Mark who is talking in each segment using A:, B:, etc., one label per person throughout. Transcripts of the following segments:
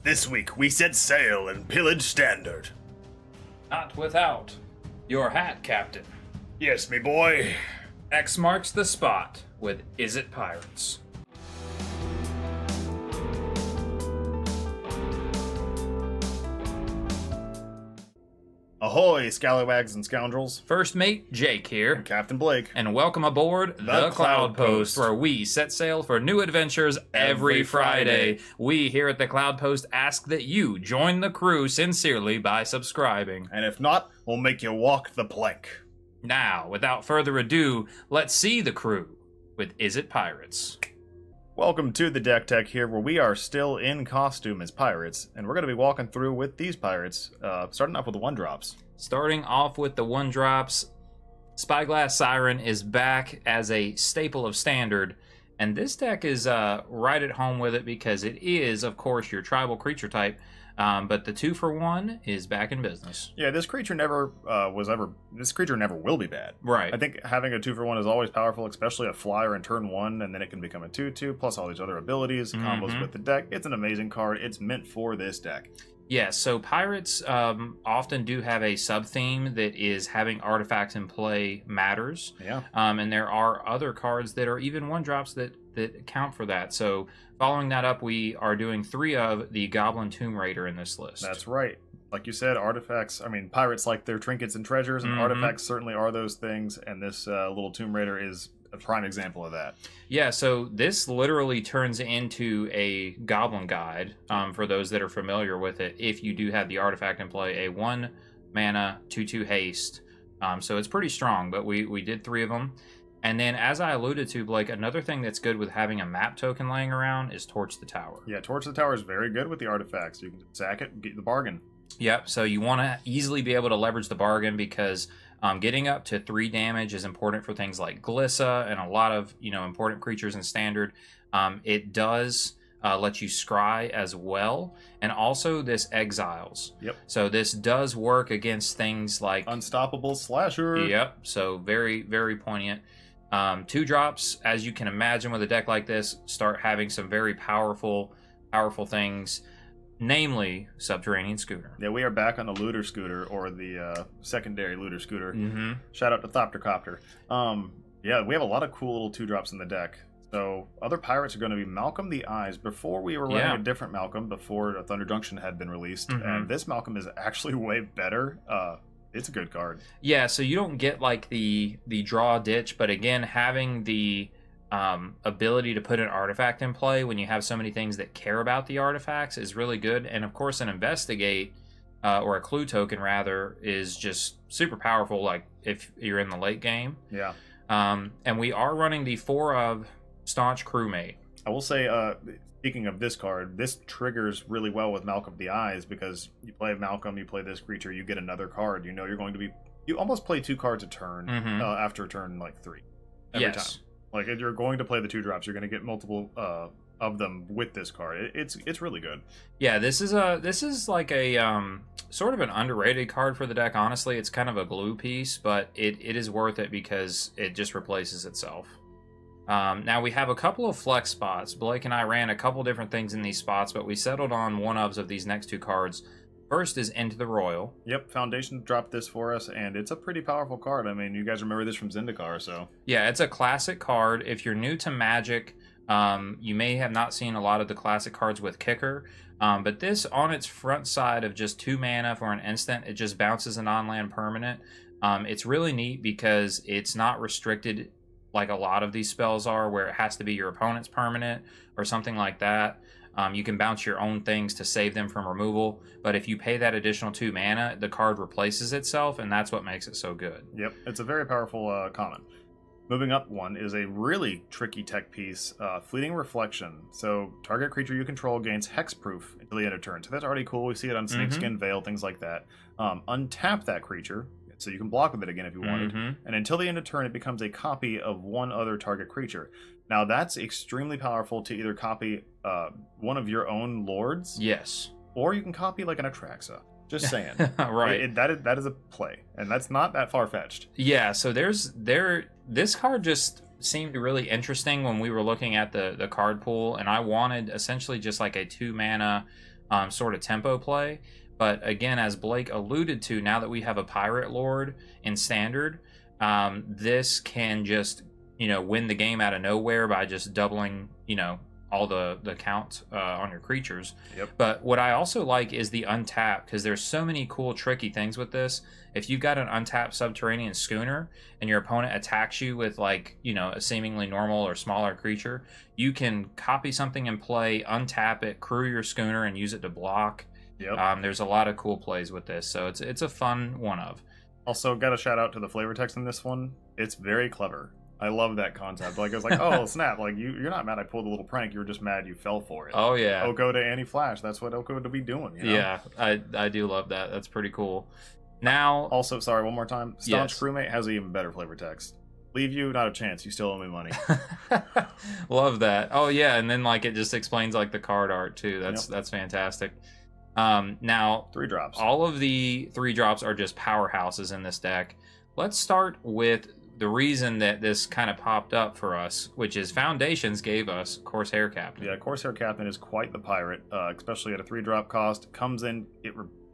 A: This week we set sail in Pillage Standard.
B: Not without your hat, Captain.
A: Yes, me boy.
B: X marks the spot with Izzet Pirates.
A: Ahoy, scallywags and scoundrels.
B: First mate Jake here,
A: Captain Blake.
B: and welcome aboard the
A: Cloudpost,
B: Cloudpost, where we set sail for new adventures every Friday. We here at the Cloudpost ask that you join the crew sincerely by subscribing.
A: And if not, we'll make you walk the plank.
B: Now, without further ado, let's see the crew with Izzet Pirates.
A: Welcome to the Deck Tech here, where we are still in costume as pirates, and we're going to be walking through with these pirates, starting off with the 1-drops.
B: Starting off with the 1-drops, Spyglass Siren is back as a staple of Standard, and this deck is right at home with it because it is, of course, your tribal creature type, but the 2-for-1 is back in business.
A: Yeah, this creature never this creature never will be bad.
B: Right.
A: I think having a 2-for-1 is always powerful, especially a flyer in turn 1, and then it can become a 2-2, plus all these other abilities, combos with the deck. It's an amazing card. It's meant for this deck.
B: Yeah, so pirates often do have a sub-theme that is having artifacts in play matters.
A: Yeah.
B: And there are other cards that are even 1-drops that account for that. So following that up, we are doing 3 of the Goblin Tomb Raider in this list.
A: That's right. Like you said, artifacts, I mean, pirates like their trinkets and treasures, and artifacts certainly are those things, and this little Tomb Raider is a prime example of that.
B: Yeah, so this literally turns into a Goblin Guide for those that are familiar with it, if you do have the artifact in play, a 1-mana 2/2 haste. So it's pretty strong, but we did 3 of them. And then, as I alluded to, Blake, another thing that's good with having a map token laying around is Torch the Tower.
A: Yeah, Torch the Tower is very good with the artifacts. You can sack it and get the bargain.
B: Yep, so you want to easily be able to leverage the bargain because getting up to 3 damage is important for things like Glissa and a lot of important creatures in Standard. It does let you scry as well, and also this exiles.
A: Yep.
B: So this does work against things like
A: Unstoppable Slasher.
B: Yep. So very, very poignant. 2-drops, as you can imagine with a deck like this, start having some very powerful things, namely Subterranean Scooter.
A: Yeah, we are back on the Looter Scooter, or the secondary Looter Scooter. Shout out to Thoptercopter. Yeah, we have a lot of cool little 2-drops in the deck. So other pirates are going to be Malcolm the Eyes. Before we were running a different Malcolm, before Thunder Junction had been released, and this Malcolm is actually way better. It's a good card. Yeah,
B: so you don't get like the draw ditch, but again, having the ability to put an artifact in play when you have so many things that care about the artifacts is really good. And of course, an Investigate or a Clue token rather is just super powerful, like if you're in the late game.
A: Yeah.
B: And we are running the 4 of Staunch Crewmate.
A: I will say, speaking of this card, this triggers really well with Malcolm the Eyes, because you play Malcolm, you play this creature, you get another card. You know you're going to be... You almost play 2 cards a turn after turn, like, 3. Every time. Like, if you're going to play the 2-drops, you're going to get multiple of them with this card. It's really good.
B: Yeah, this is like a sort of an underrated card for the deck, honestly. It's kind of a glue piece, but it is worth it because it just replaces itself. Now we have a couple of flex spots. Blake and I ran a couple different things in these spots, but we settled on 1-ofs of these next 2 cards. First is Into the Royal. Yep,
A: Foundation dropped this for us, and it's a pretty powerful card. I mean, you guys remember this from Zendikar, so...
B: Yeah, it's a classic card. If you're new to Magic, you may have not seen a lot of the classic cards with Kicker, but this, on its front side of just 2 mana for an instant, it just bounces a non-land permanent. It's really neat because it's not restricted like a lot of these spells are, where it has to be your opponent's permanent or something like that. You can bounce your own things to save them from removal, but if you pay that additional 2 mana, the card replaces itself, and that's what makes it so good.
A: Yep, it's a very powerful common. Moving up one is a really tricky tech piece, Fleeting Reflection. So target creature you control gains hexproof until the end of turn. So that's already cool. We see it on Snakeskin Veil, things like that. Untap that creature, so you can block with it again if you wanted. And until the end of turn, it becomes a copy of one other target creature. Now that's extremely powerful to either copy one of your own lords.
B: Yes.
A: Or you can copy like an Atraxa. Just saying.
B: Right.
A: That is a play, and that's not that far-fetched.
B: Yeah, so this card just seemed really interesting when we were looking at the card pool, and I wanted essentially just like a 2 mana sort of tempo play. But again, as Blake alluded to, now that we have a Pirate Lord in Standard, this can just, win the game out of nowhere by just doubling, all the count on your creatures.
A: Yep.
B: But what I also like is the untap, because there's so many cool tricky things with this. If you've got an untapped subterranean schooner and your opponent attacks you with like, a seemingly normal or smaller creature, you can copy something in play, untap it, crew your schooner, and use it to block.
A: Yep.
B: There's a lot of cool plays with this, so it's a fun one of.
A: Also, got a shout out to the flavor text in this one. It's very clever. I love that concept. Like, it's like, oh, snap. Like, you're not mad I pulled a little prank. You were just mad you fell for it.
B: Oh, yeah.
A: Oko to anti-flash. That's what Oko would be doing,
B: Yeah, I do love that. That's pretty cool. Now...
A: Also, sorry, one more time. Staunch
B: Yes.
A: Crewmate has an even better flavor text. Leave you, not a chance. You still owe me money.
B: Love that. Oh, yeah, and then, like, it just explains, like, the card art, too. That's fantastic. Now...
A: 3 drops.
B: All of the 3 drops are just powerhouses in this deck. Let's start with the reason that this kind of popped up for us, which is Foundations gave us Corsair Captain.
A: Yeah, Corsair Captain is quite the pirate, especially at a 3-drop cost. Comes in,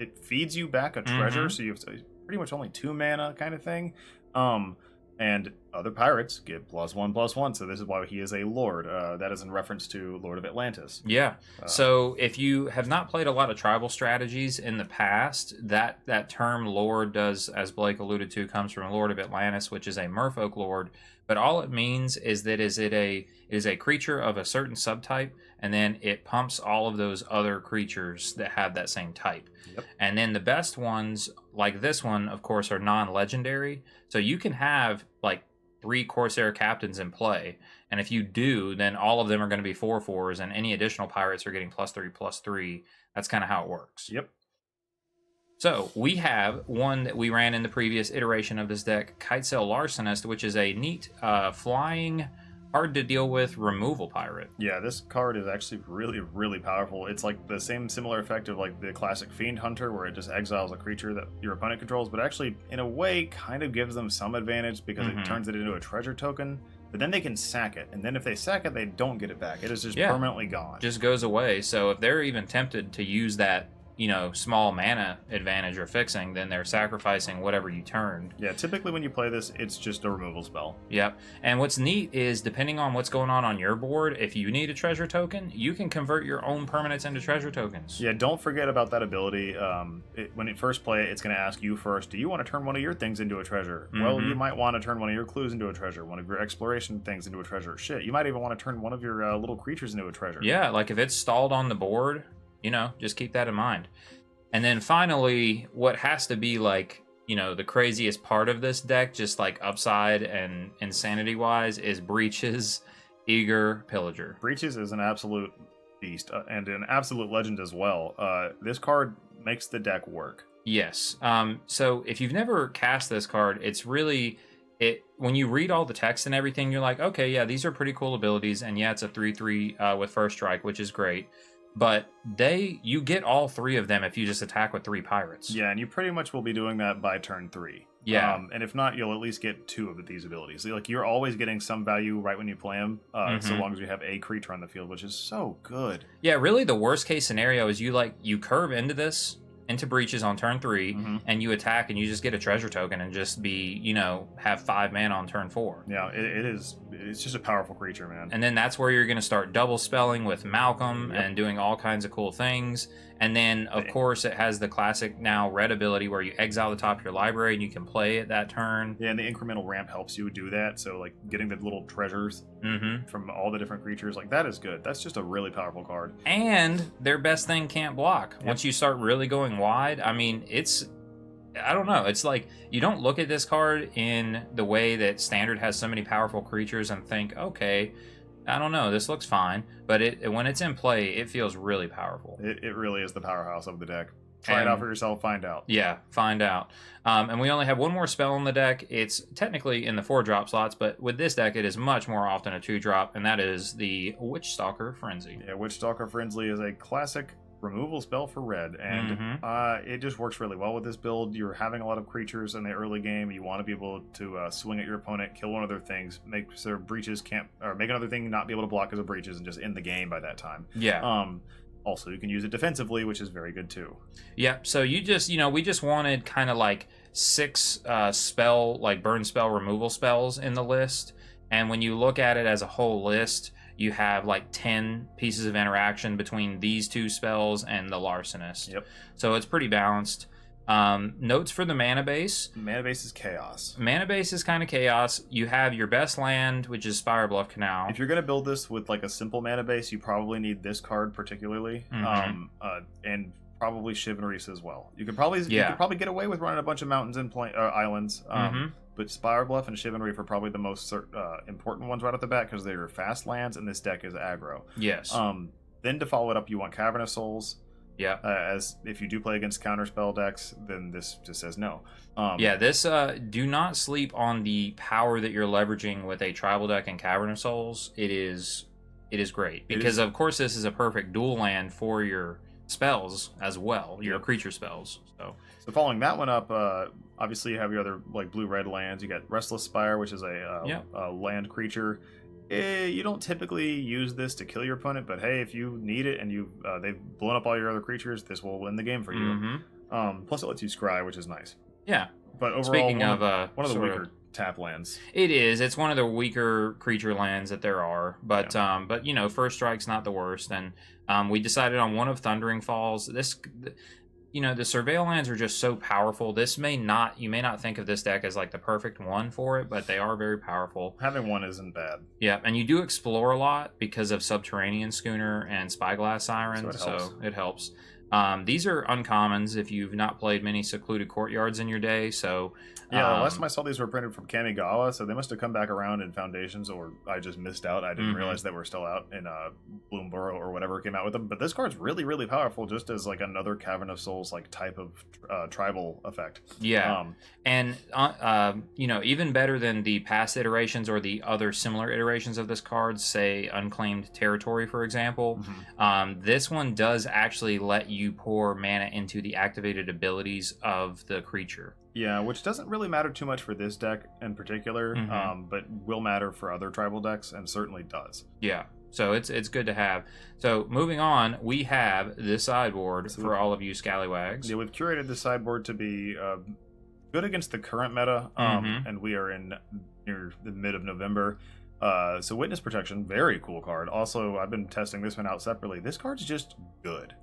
A: it feeds you back a treasure, so you have pretty much only 2 mana kind of thing. And other pirates get +1/+1, so this is why he is a lord. That is in reference to Lord of Atlantis.
B: Yeah. So if you have not played a lot of tribal strategies in the past, that term lord does, as Blake alluded to, comes from Lord of Atlantis, which is a merfolk lord. But all it means is that it is a creature of a certain subtype, and then it pumps all of those other creatures that have that same type.
A: Yep.
B: And then the best ones, like this one, of course, are non-legendary. So you can have like 3 Corsair Captains in play, and if you do, then all of them are going to be 4/4s, and any additional pirates are getting +3/+3. That's kind of how it works.
A: Yep.
B: So we have one that we ran in the previous iteration of this deck, Kitesail Larcenist, which is a neat flying, hard to deal with removal pirate.
A: Yeah, this card is actually really, really powerful. It's like the same similar effect of like the classic Fiend Hunter, where it just exiles a creature that your opponent controls, but actually, in a way, kind of gives them some advantage because it turns it into a treasure token. But then they can sack it, and then if they sack it, they don't get it back. It is just permanently gone.
B: Just goes away. So if they're even tempted to use that, small mana advantage or fixing, then they're sacrificing whatever you turned.
A: Yeah, typically when you play this, it's just a removal spell.
B: Yep. And what's neat is, depending on what's going on your board, if you need a treasure token, you can convert your own permanents into treasure tokens.
A: Yeah, don't forget about that ability. When you first play it, it's going to ask you first, do you want to turn one of your things into a treasure? Well, you might want to turn one of your clues into a treasure, one of your exploration things into a treasure. Shit, you might even want to turn one of your little creatures into a treasure.
B: Yeah, like if it's stalled on the board, just keep that in mind. And then finally, what has to be like, the craziest part of this deck, just like upside and insanity wise, is Breach's Eager Pillager.
A: Breaches is an absolute beast and an absolute legend as well. This card makes the deck work.
B: Yes. So if you've never cast this card, it's really... when you read all the text and everything, you're like, okay, yeah, these are pretty cool abilities, and yeah, it's a 3/3 with first strike, which is great. But you get all 3 of them if you just attack with 3 pirates.
A: Yeah, and you pretty much will be doing that by turn 3.
B: Yeah.
A: And if not, you'll at least get 2 of these abilities. Like, you're always getting some value right when you play them, so long as you have a creature on the field, which is so good.
B: Yeah, really the worst case scenario is you curve into Breaches on turn 3, and you attack and you just get a treasure token and just be, have 5 mana on turn 4.
A: Yeah, it's just a powerful creature, man.
B: And then that's where you're going to start double spelling with Malcolm and doing all kinds of cool things. And then, of course, it has the classic now red ability where you exile the top of your library and you can play it that turn.
A: Yeah, and the incremental ramp helps you do that. So, like, getting the little treasures from all the different creatures, like, that is good. That's just a really powerful card.
B: And their best thing can't block. Once you start really going wide, I mean, I don't know. It's like, you don't look at this card in the way that Standard has so many powerful creatures and think, okay, I don't know, this looks fine. But when it's in play, it feels really powerful.
A: It really is the powerhouse of the deck. Try it out for yourself, find out.
B: Yeah, find out. And we only have one more spell in the deck. It's technically in the 4-drop slots, but with this deck, it is much more often a 2-drop, and that is the Witchstalker Frenzy.
A: Yeah, Witchstalker Frenzy is a classic removal spell for red, and it just works really well with this build. You're having a lot of creatures in the early game. You want to be able to swing at your opponent, kill one of their things, make their breaches can't, or make another thing not be able to block as a breaches, and just end the game by that time.
B: Yeah.
A: Also, you can use it defensively, which is very good too.
B: Yeah, so you just, we just wanted kind of like 6 spell, like burn spell removal spells in the list. And when you look at it as a whole list, you have like 10 pieces of interaction between these 2 spells and the Larcenist.
A: Yep.
B: So it's pretty balanced. Notes for the mana base.
A: Mana base is chaos.
B: Mana base is kind of chaos. You have your best land, which is Spire Bluff Canal.
A: If you're going to build this with like a simple mana base, you probably need this card particularly. And probably Shivan Reese as well. You could probably get away with running a bunch of mountains and islands. But Spire Bluff and Shivan Reef are probably the most important ones right off the bat because they're fast lands, and this deck is aggro.
B: Yes.
A: Then to follow it up, you want Cavernous Souls.
B: Yeah.
A: As if you do play against counterspell decks, then this just says no.
B: This do not sleep on the power that you're leveraging with a tribal deck and Cavernous Souls. It is great because of course this is a perfect dual land for your spells as well, your creature spells. So
A: following that one up, obviously you have your other like blue-red lands. You got Restless Spire, which is a land creature. You don't typically use this to kill your opponent, but hey, if you need it and they've blown up all your other creatures, this will win the game for you. Plus, it lets you scry, which is nice.
B: Yeah.
A: But overall,
B: speaking
A: one of the weaker tap lands.
B: It is. It's one of the weaker creature lands that there are. But First Strike's not the worst, and we decided on one of Thundering Falls. The Surveil lands are just so powerful. You may not think of this deck as like the perfect one for it, but they are very powerful.
A: Having one isn't bad.
B: Yeah, and you do explore a lot because of Subterranean Schooner and Spyglass Siren, so it helps. These are uncommons if you've not played many Secluded Courtyards in your day, so...
A: the last time I saw these were printed from Kamigawa, so they must have come back around in Foundations, or I just missed out. I didn't realize they were still out in Bloomborough or whatever came out with them. But this card's really, really powerful, just as like another Cavern of Souls like type of tribal effect.
B: Yeah, even better than the past iterations or the other similar iterations of this card, say Unclaimed Territory, for example. This one does actually let you pour mana into the activated abilities of the creature.
A: Yeah, which doesn't really matter too much for this deck in particular, but will matter for other tribal decks, and certainly does.
B: Yeah, so it's good to have. So moving on, we have this sideboard for all of you scallywags.
A: Yeah, we've curated the sideboard to be good against the current meta, and we are near the mid of November. So Witness Protection, very cool card. Also, I've been testing this one out separately. This card's just good.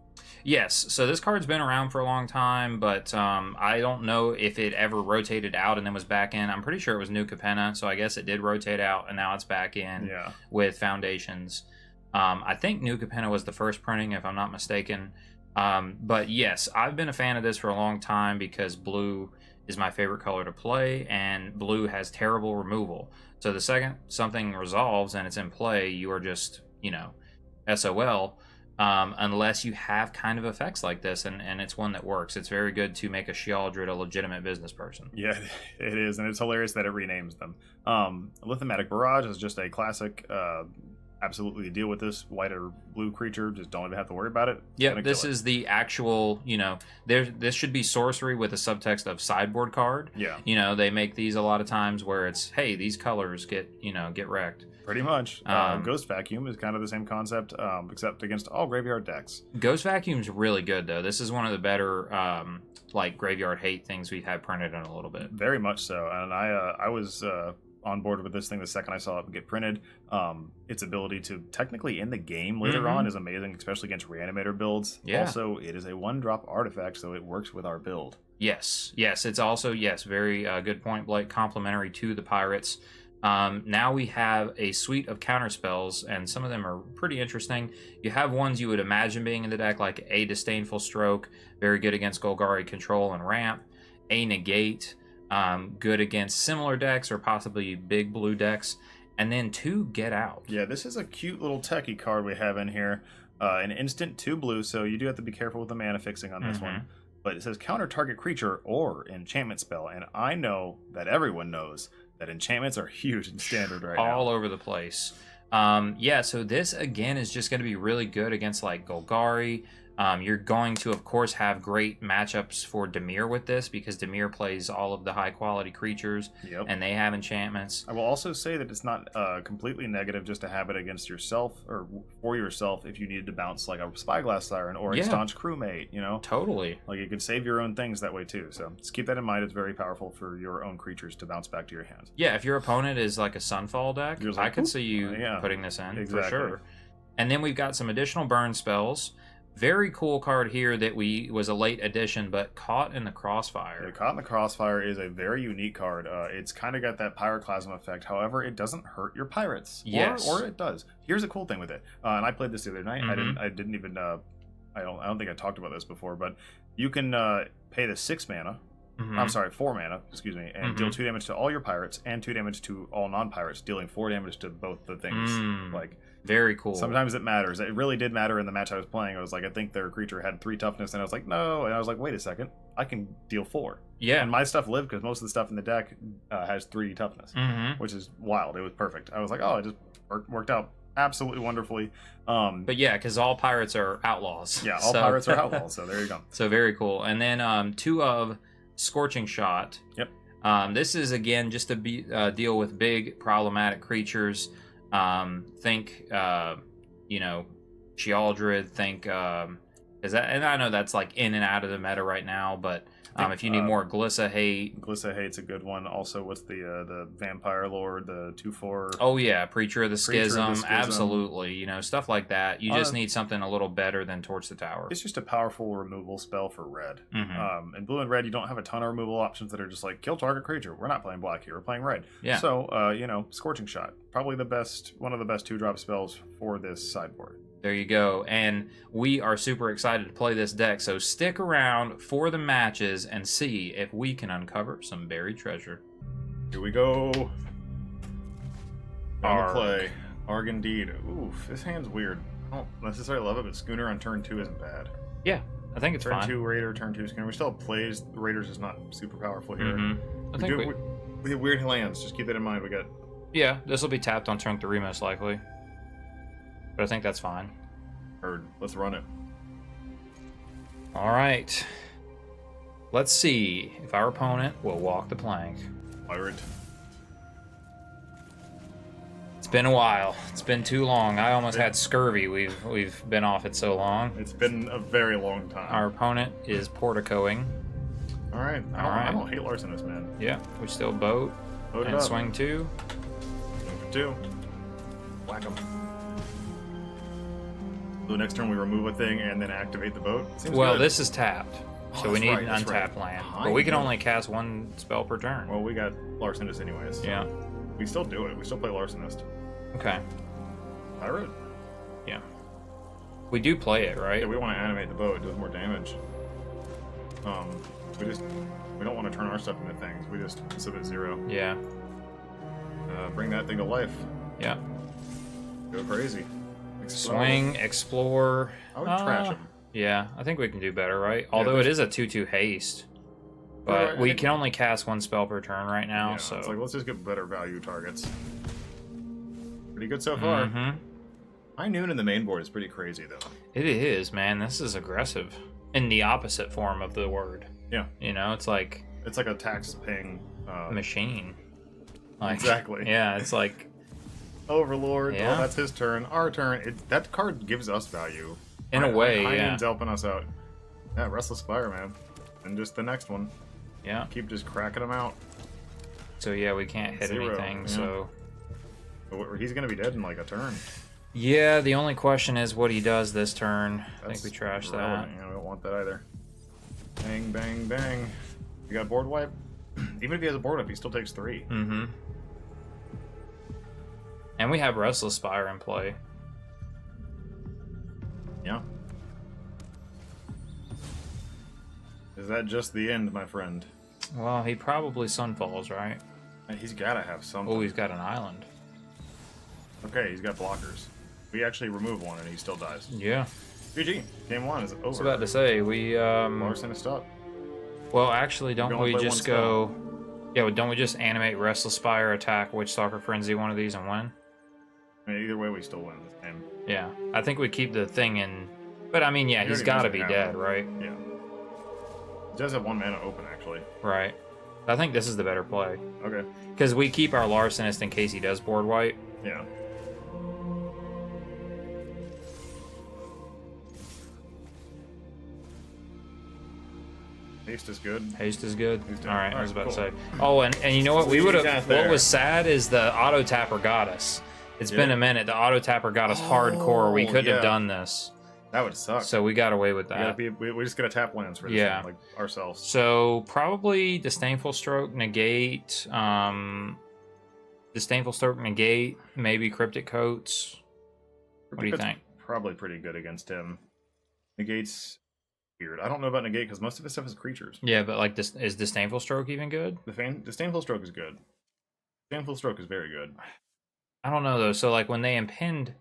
B: Yes, so this card's been around for a long time, but I don't know if it ever rotated out and then was back in. I'm pretty sure it was New Capenna, so I guess it did rotate out, and now it's back in with Foundations. I think New Capenna was the first printing, if I'm not mistaken. But yes, I've been a fan of this for a long time because blue is my favorite color to play, and blue has terrible removal. So the second something resolves and it's in play, you are just, SOL. Unless you have kind of effects like this, and it's one that works. It's very good to make a Shealdred a legitimate business person.
A: Yeah, it is, and it's hilarious that it renames them. Lithomatic Barrage is just a classic, absolutely deal with this white or blue creature, just don't even have to worry about it.
B: Yeah, this is the actual, this should be sorcery with a subtext of sideboard card.
A: Yeah.
B: They make these a lot of times where it's, hey, these colors get wrecked.
A: Pretty much. Ghost Vacuum is kind of the same concept, except against all graveyard decks.
B: Ghost Vacuum's really good, though. This is one of the better, graveyard hate things we've had printed in a little bit.
A: Very much so. And I was on board with this thing the second I saw it get printed. Its ability to technically end the game later on is amazing, especially against Reanimator builds. Yeah. Also, it is a 1-drop artifact, so it works with our build.
B: Yes. It's also, very good point, Blake, complementary to the Pirates. Now we have a suite of counter spells, and some of them are pretty interesting. You have ones you would imagine being in the deck, like a Disdainful Stroke, very good against Golgari Control and Ramp. A Negate, good against similar decks or possibly big blue decks. And then 2 Get Out.
A: Yeah, this is a cute little techie card we have in here. An instant 2 blue, so you do have to be careful with the mana fixing on this one. But it says counter target creature or enchantment spell, and I know that everyone knows that enchantments are huge in standard right now.
B: All over the place. So this, again, is just going to be really good against, like, Golgari, You're going to, of course, have great matchups for Dimir with this because Dimir plays all of the high-quality creatures,
A: Yep.
B: and they have enchantments.
A: I will also say that it's not completely negative just to have it against yourself or for yourself if you needed to bounce like a Spyglass Siren or a Staunch Crewmate, you know?
B: Totally.
A: Like you can save your own things that way too. So just keep that in mind. It's very powerful for your own creatures to bounce back to your hands.
B: Yeah, if your opponent is like a Sunfall deck,
A: Like,
B: I could see you putting this in for sure. And then we've got some additional burn spells. Very cool card here that was a late addition, but Caught in the Crossfire.
A: Yeah, Caught in the Crossfire is a very unique card. It's kind of got that Pyroclasm effect. However, it doesn't hurt your pirates.
B: Yes,
A: or it does. Here's a cool thing with it, and I played this the other night. I didn't even. I don't think I talked about this before, but you can pay the 6 mana. I'm sorry, 4 mana, excuse me, and deal 2 damage to all your pirates and 2 damage to all non-pirates, dealing 4 damage to both the things. Like,
B: very cool.
A: Sometimes it matters. It really did matter in the match I was playing. I was like, I think their creature had 3 toughness, and I was like, no. And I was like, wait a second, I can deal 4.
B: Yeah.
A: And my stuff lived because most of the stuff in the deck has 3 toughness, which is wild. It was perfect. I was like, oh, it just worked out absolutely wonderfully.
B: But yeah, because all pirates are outlaws.
A: Yeah, all pirates are outlaws. So there you go.
B: So very cool. And then 2 of Scorching Shot.
A: Yep.
B: This is again just to deal with big problematic creatures. Think Shealdred. Think is that, and I know that's like in and out of the meta right now, but if you need more Glissa Hate.
A: Glissa Hate's a good one. Also, what's the Vampire Lord, the 2/4?
B: Oh yeah, Preacher of the Schism. Absolutely. Stuff like that. You just need something a little better than Torch the Tower.
A: It's just a powerful removal spell for red. In blue and red, you don't have a ton of removal options that are just like kill target creature. We're not playing black here. We're playing red.
B: Yeah.
A: So Scorching Shot, probably one of the best 2-drop spells for this sideboard.
B: There you go. And we are super excited to play this deck, so stick around for the matches and see if we can uncover some buried treasure.
A: Here we go. On the play. Arg indeed. Oof, this hand's weird. I don't necessarily love it, but Schooner on turn 2 isn't bad.
B: Yeah, I think it's
A: turn
B: fine.
A: Turn 2 Raider, turn 2 Schooner. We still have plays. Raiders is not super powerful here. We have weird lands. Just keep that in mind. We got...
B: Yeah, this will be tapped on turn 3 most likely. But I think that's fine.
A: Heard. Let's run it.
B: All right. Let's see if our opponent will walk the plank.
A: Pirate.
B: It's been a while. It's been too long. I almost had scurvy. We've been off it so long.
A: It's been a very long time.
B: Our opponent is porticoing.
A: All right. I don't hate Larcenist, man.
B: Yeah. We still boat and swing 2.
A: Swing for 2. Whack 'em. So next turn we remove a thing and then activate the boat.
B: Seems good. This is tapped, so we need an untapped land. But we can only cast 1 spell per turn.
A: Well, we got Larcenist anyways. So
B: yeah.
A: We still do it. We still play Larcenist.
B: Okay.
A: Pirate.
B: Yeah. We do play it, right?
A: Yeah, we want to animate the boat. It does more damage. We don't want to turn our stuff into things. We just submit 0.
B: Yeah.
A: Bring that thing to life.
B: Yeah.
A: Go crazy. Explode.
B: Swing, explore.
A: I would trash him.
B: Yeah, I think we can do better, right? Although it is a 2/2 haste. But we can only cast 1 spell per turn right now,
A: yeah,
B: so...
A: It's like, let's just get better value targets. Pretty good so far. High Noon in the main board is pretty crazy, though.
B: It is, man. This is aggressive. In the opposite form of the word.
A: Yeah.
B: It's like...
A: It's like a tax-paying...
B: machine.
A: Like, exactly.
B: Yeah, it's like...
A: Overlord. Yeah. Oh, that's his turn. Our turn. That card gives us value.
B: In a way,
A: High
B: yeah.
A: Noon's helping us out. Yeah, Restless Spire, man. And just the next one.
B: Yeah.
A: Keep just cracking them out.
B: So yeah, we can't hit
A: 0,
B: anything,
A: yeah.
B: so...
A: He's going to be dead in like a turn.
B: Yeah, the only question is what he does this turn. I think we trashed that.
A: Yeah, we don't want that either. Bang, bang, bang. You got board wipe? Even if he has a board wipe, he still takes 3.
B: And we have Restless Spire in play.
A: Yeah. Is that just the end, my friend?
B: Well, he probably Sunfalls, right?
A: He's got to have something.
B: Oh, he's got an island.
A: Okay, he's got blockers. We actually remove one and he still dies.
B: Yeah.
A: GG. Game 1 is over.
B: I was about to say, we...
A: Larcenist up.
B: Well, actually, don't we just go... Yeah, don't we just animate Restless Spire, attack Witchstalker Frenzy, one of these, and win?
A: I mean, either way, we still win this game.
B: Yeah. I think we keep the thing in But I mean, yeah, he's
A: already
B: got to
A: knows
B: be
A: what
B: dead,
A: happened.
B: right?
A: Yeah. He does have 1 mana open, actually.
B: Right. I think this is the better play.
A: Okay.
B: Because we keep our Larcenist in case he does board wipe.
A: Yeah. Haste is good.
B: Haste is good.
A: He's dead.
B: All right, I
A: All
B: was
A: right,
B: about to
A: cool.
B: say. Oh, and you know what? We would have.
A: got
B: What
A: there.
B: was sad is the auto tapper got us. It's been
A: Yeah.
B: a minute. The auto tapper got us hardcore. We
A: Oh,
B: could have
A: yeah.
B: done this.
A: That would suck.
B: So we got away with
A: we, gotta
B: that.
A: be, we just gotta tap lands for this
B: Yeah.
A: one, like ourselves.
B: So probably Disdainful Stroke, negate. Disdainful Stroke, negate. Maybe Cryptic Coats. What do you think?
A: Probably pretty good against him. Negate's weird. I don't know about negate because most of his stuff is creatures.
B: Yeah, but like, is Disdainful Stroke even good?
A: Disdainful Stroke is good. Disdainful Stroke is very good.
B: I don't know though. So like when they impend,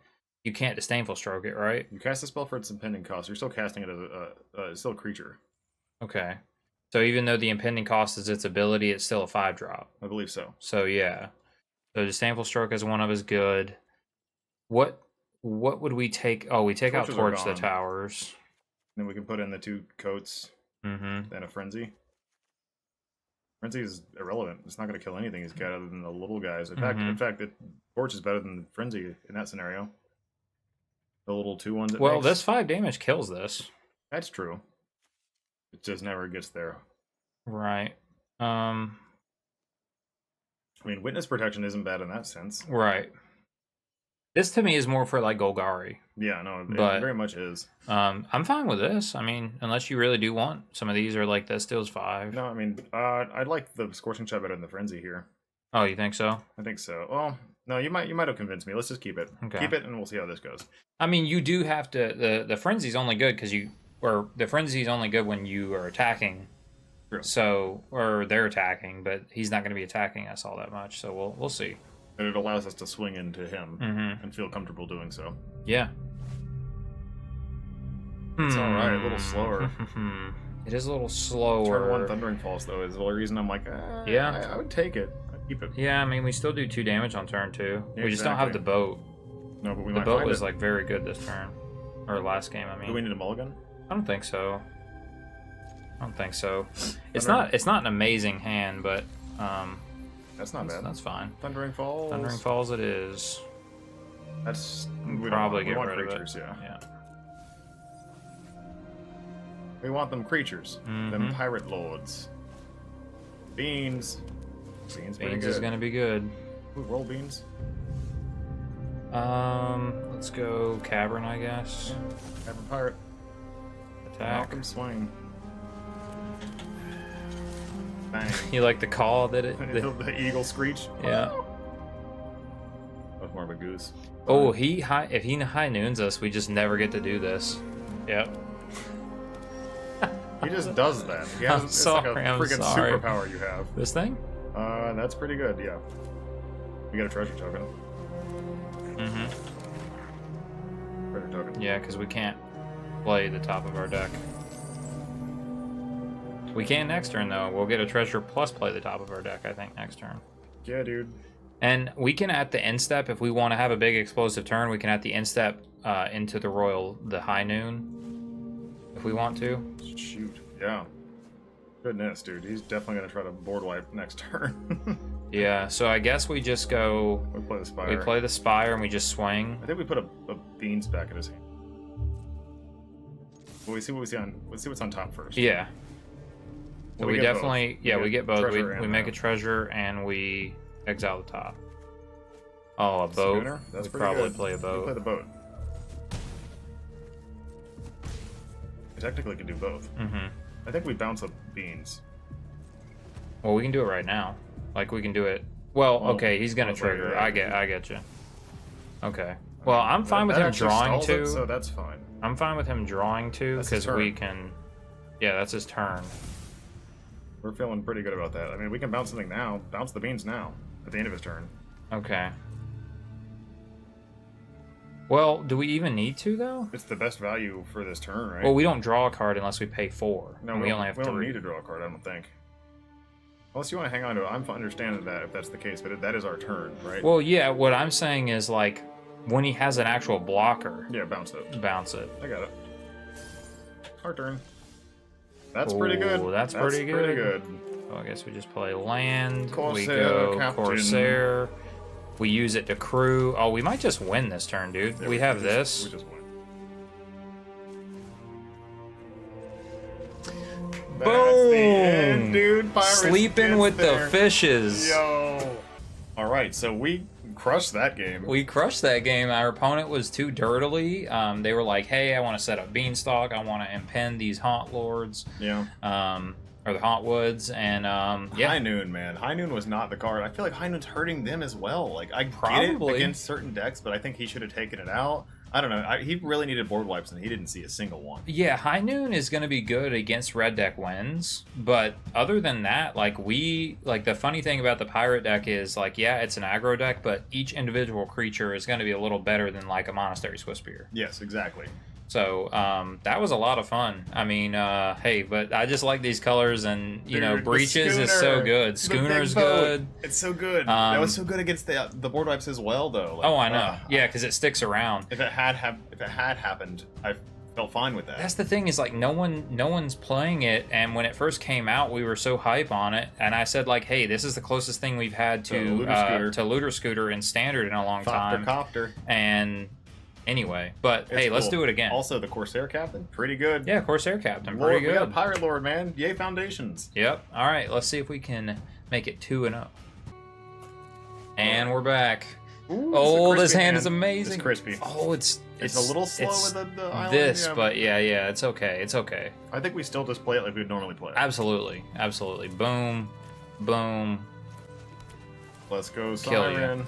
B: you can't Disdainful Stroke it, right?
A: You cast a spell for its impending cost. You're still casting it as it's still a creature.
B: Okay. So even though the impending cost is its ability, it's still a 5-drop.
A: I believe so.
B: So yeah. So Disdainful Stroke is one of his good. What would we take? Oh, we take
A: Torches
B: out
A: are
B: Torch the
A: gone.
B: Towers.
A: Then we can put in the 2 coats
B: Mm-hmm.
A: and a frenzy. Frenzy is irrelevant. It's not going to kill anything he's got other than the little guys. In fact, the Torch is better than Frenzy in that scenario. The little 2-1s.
B: Well, this 5 damage kills this.
A: That's true. It just never gets there.
B: Right.
A: I mean, witness protection isn't bad in that sense.
B: Right. This to me is more for like Golgari.
A: Yeah, no, it
B: But-
A: very much is.
B: I'm fine with this. I mean, unless you really do want some of these, or like this deals 5.
A: No, I mean, I'd like the Scorching Shot better than the Frenzy here.
B: Oh, you think so?
A: I think so. Well, no, you might have convinced me. Let's just keep it.
B: Okay.
A: Keep it, and we'll see how this goes.
B: I mean, you do have to. The frenzy's only good because the frenzy's only good when you are attacking.
A: True.
B: So, or they're attacking, but he's not going to be attacking us all that much. So we'll see.
A: And it allows us to swing into him
B: Mm-hmm.
A: and feel comfortable doing so.
B: Yeah.
A: It's all right, a little slower.
B: It is a little slower.
A: Turn 1 Thundering Falls, though, is the only reason I'm like,
B: Yeah.
A: I would take it. I'd keep it.
B: Yeah, I mean, we still do 2 damage on turn 2.
A: Yeah,
B: we just don't have
A: exactly.
B: the boat.
A: No, but we
B: The
A: might
B: boat
A: find
B: was
A: it.
B: like very good this turn, or last game. I
A: Do we
B: mean,
A: need a mulligan?
B: I don't think so. I don't think so. It's
A: Thunder-
B: not. It's not an amazing hand, but
A: That's not bad.
B: that's fine.
A: Thundering Falls.
B: Thundering Falls, it is.
A: That's
B: We'd
A: we
B: probably
A: don't want,
B: get
A: we want
B: rid of it.
A: creatures, yeah.
B: Yeah.
A: We want them creatures. Them
B: Mhm.
A: pirate lords. Beans. Beans, pretty
B: Beans
A: good.
B: is gonna be good.
A: Ooh, roll beans.
B: Let's go Cavern, I guess.
A: Have a pirate.
B: Attack.
A: Malcolm swing. Bang.
B: You like the call that it?
A: The eagle screech.
B: Yeah.
A: That's more of a goose.
B: Oh, if he high noons us, we just never get to do this. Yep.
A: He just does that. He has,
B: I'm
A: it's like a
B: sorry, I'm
A: freaking
B: sorry.
A: superpower you have.
B: This thing?
A: That's pretty good, yeah. You got a treasure token.
B: Mm-hmm.
A: Treasure token.
B: Yeah, because we can't play the top of our deck. We can next turn, though. We'll get a treasure plus play the top of our deck, I think, next turn.
A: Yeah, dude.
B: And we can, at the end step, if we want to have a big explosive turn, we can, at the end step, into the high noon. If we want to.
A: Shoot. Yeah. Goodness, dude. He's definitely going to try to board wipe next turn.
B: Yeah, so I guess we just go...
A: We play the Spire.
B: We play the Spire and we just swing.
A: I think we put a beans back in his hand. Well, let's see what's on top first.
B: Yeah. So
A: Well,
B: we
A: get both.
B: definitely... Yeah, we get both.
A: treasure
B: We
A: and
B: make
A: that.
B: a treasure and we exile the top. Oh, a boat.
A: Schooner? That's
B: We'd
A: pretty
B: probably
A: good.
B: play a
A: We play
B: boat.
A: the boat. We technically can do both.
B: Mm-hmm.
A: I think we bounce up beans.
B: Well, we can do it right now. Like, we can do it... Well,
A: Well,
B: okay, he's gonna
A: well, it's like
B: trigger.
A: that.
B: I get you. Okay. Well, I'm fine with
A: That
B: him
A: actually
B: drawing
A: stalls it,
B: two.
A: so that's fine.
B: I'm fine with him drawing two
A: That's his
B: because we
A: turn.
B: can. Yeah, that's his turn.
A: We're feeling pretty good about that. I mean, we can bounce something now. Bounce the beans now at the end of his turn.
B: Okay. Well, do we even need to though?
A: It's the best value for this turn, right?
B: Well, we don't draw a card unless we pay 4.
A: no,
B: and we only have
A: we
B: 3.
A: don't need to draw a card, I don't think. Unless you want to hang on to it, I'm understanding that if that's the case, but that is our turn, right?
B: Well, yeah. What I'm saying is like when he has an actual blocker,
A: yeah, bounce it.
B: bounce it.
A: I got it. our turn. That's pretty good.
B: That's pretty good. So I guess we just play land. We go
A: Captain.
B: Corsair. We use it to crew. Oh, we might just win this turn, dude.
A: Yeah,
B: we have this.
A: We just win.
B: Boom!
A: The end, dude. Pirates
B: Sleeping with
A: there.
B: the fishes.
A: Yo. All right, so we crushed that game.
B: We crushed that game. Our opponent was too dirtily. They were like, "Hey, I want to set up Beanstalk. I want to impend these Haunt Lords."
A: Yeah.
B: Or the Haunt Woods, and yeah.
A: High Noon, man. High Noon was not the card. I feel like High Noon's hurting them as well. Like I
B: Probably.
A: get it against certain decks, but I think he should have taken it out. I don't know. He really needed board wipes, and he didn't see a single one.
B: Yeah, High Noon is going to be good against red deck wins, but other than that, like the funny thing about the pirate deck is like, yeah, it's an aggro deck, but each individual creature is going to be a little better than like a Monastery Swiftspear.
A: Yes, exactly.
B: So that was a lot lot of fun. Hey, but I just like these colors, and
A: Dude,
B: Breaches is so good. Schooner's good.
A: It's so good. That was so good against the board wipes as well, though. Like,
B: Oh, I know. Yeah, because it sticks around.
A: If it had happened, I felt fine with that.
B: That's the thing, is like no one's playing it, and when it first came out, we were so hype on it, and I said like, hey, this is the closest thing we've had to Looter Scooter in Standard in a long time.
A: Copter.
B: And anyway, but hey, let's do it again.
A: Also, the Corsair Captain, pretty good.
B: Yeah, Corsair Captain,
A: Lord,
B: pretty good.
A: We got Pirate Lord, man. Yay, Foundations.
B: Yep. All right, let's see if we can make it 2-0. And we're back.
A: Ooh,
B: this hand is amazing.
A: It's crispy.
B: Oh, it's
A: a little slow with the island.
B: This,
A: yeah.
B: but yeah, it's okay. It's okay.
A: I think we still just play it like we'd normally play it.
B: Absolutely. Boom, boom.
A: Let's go,
B: Kill you.
A: Siren.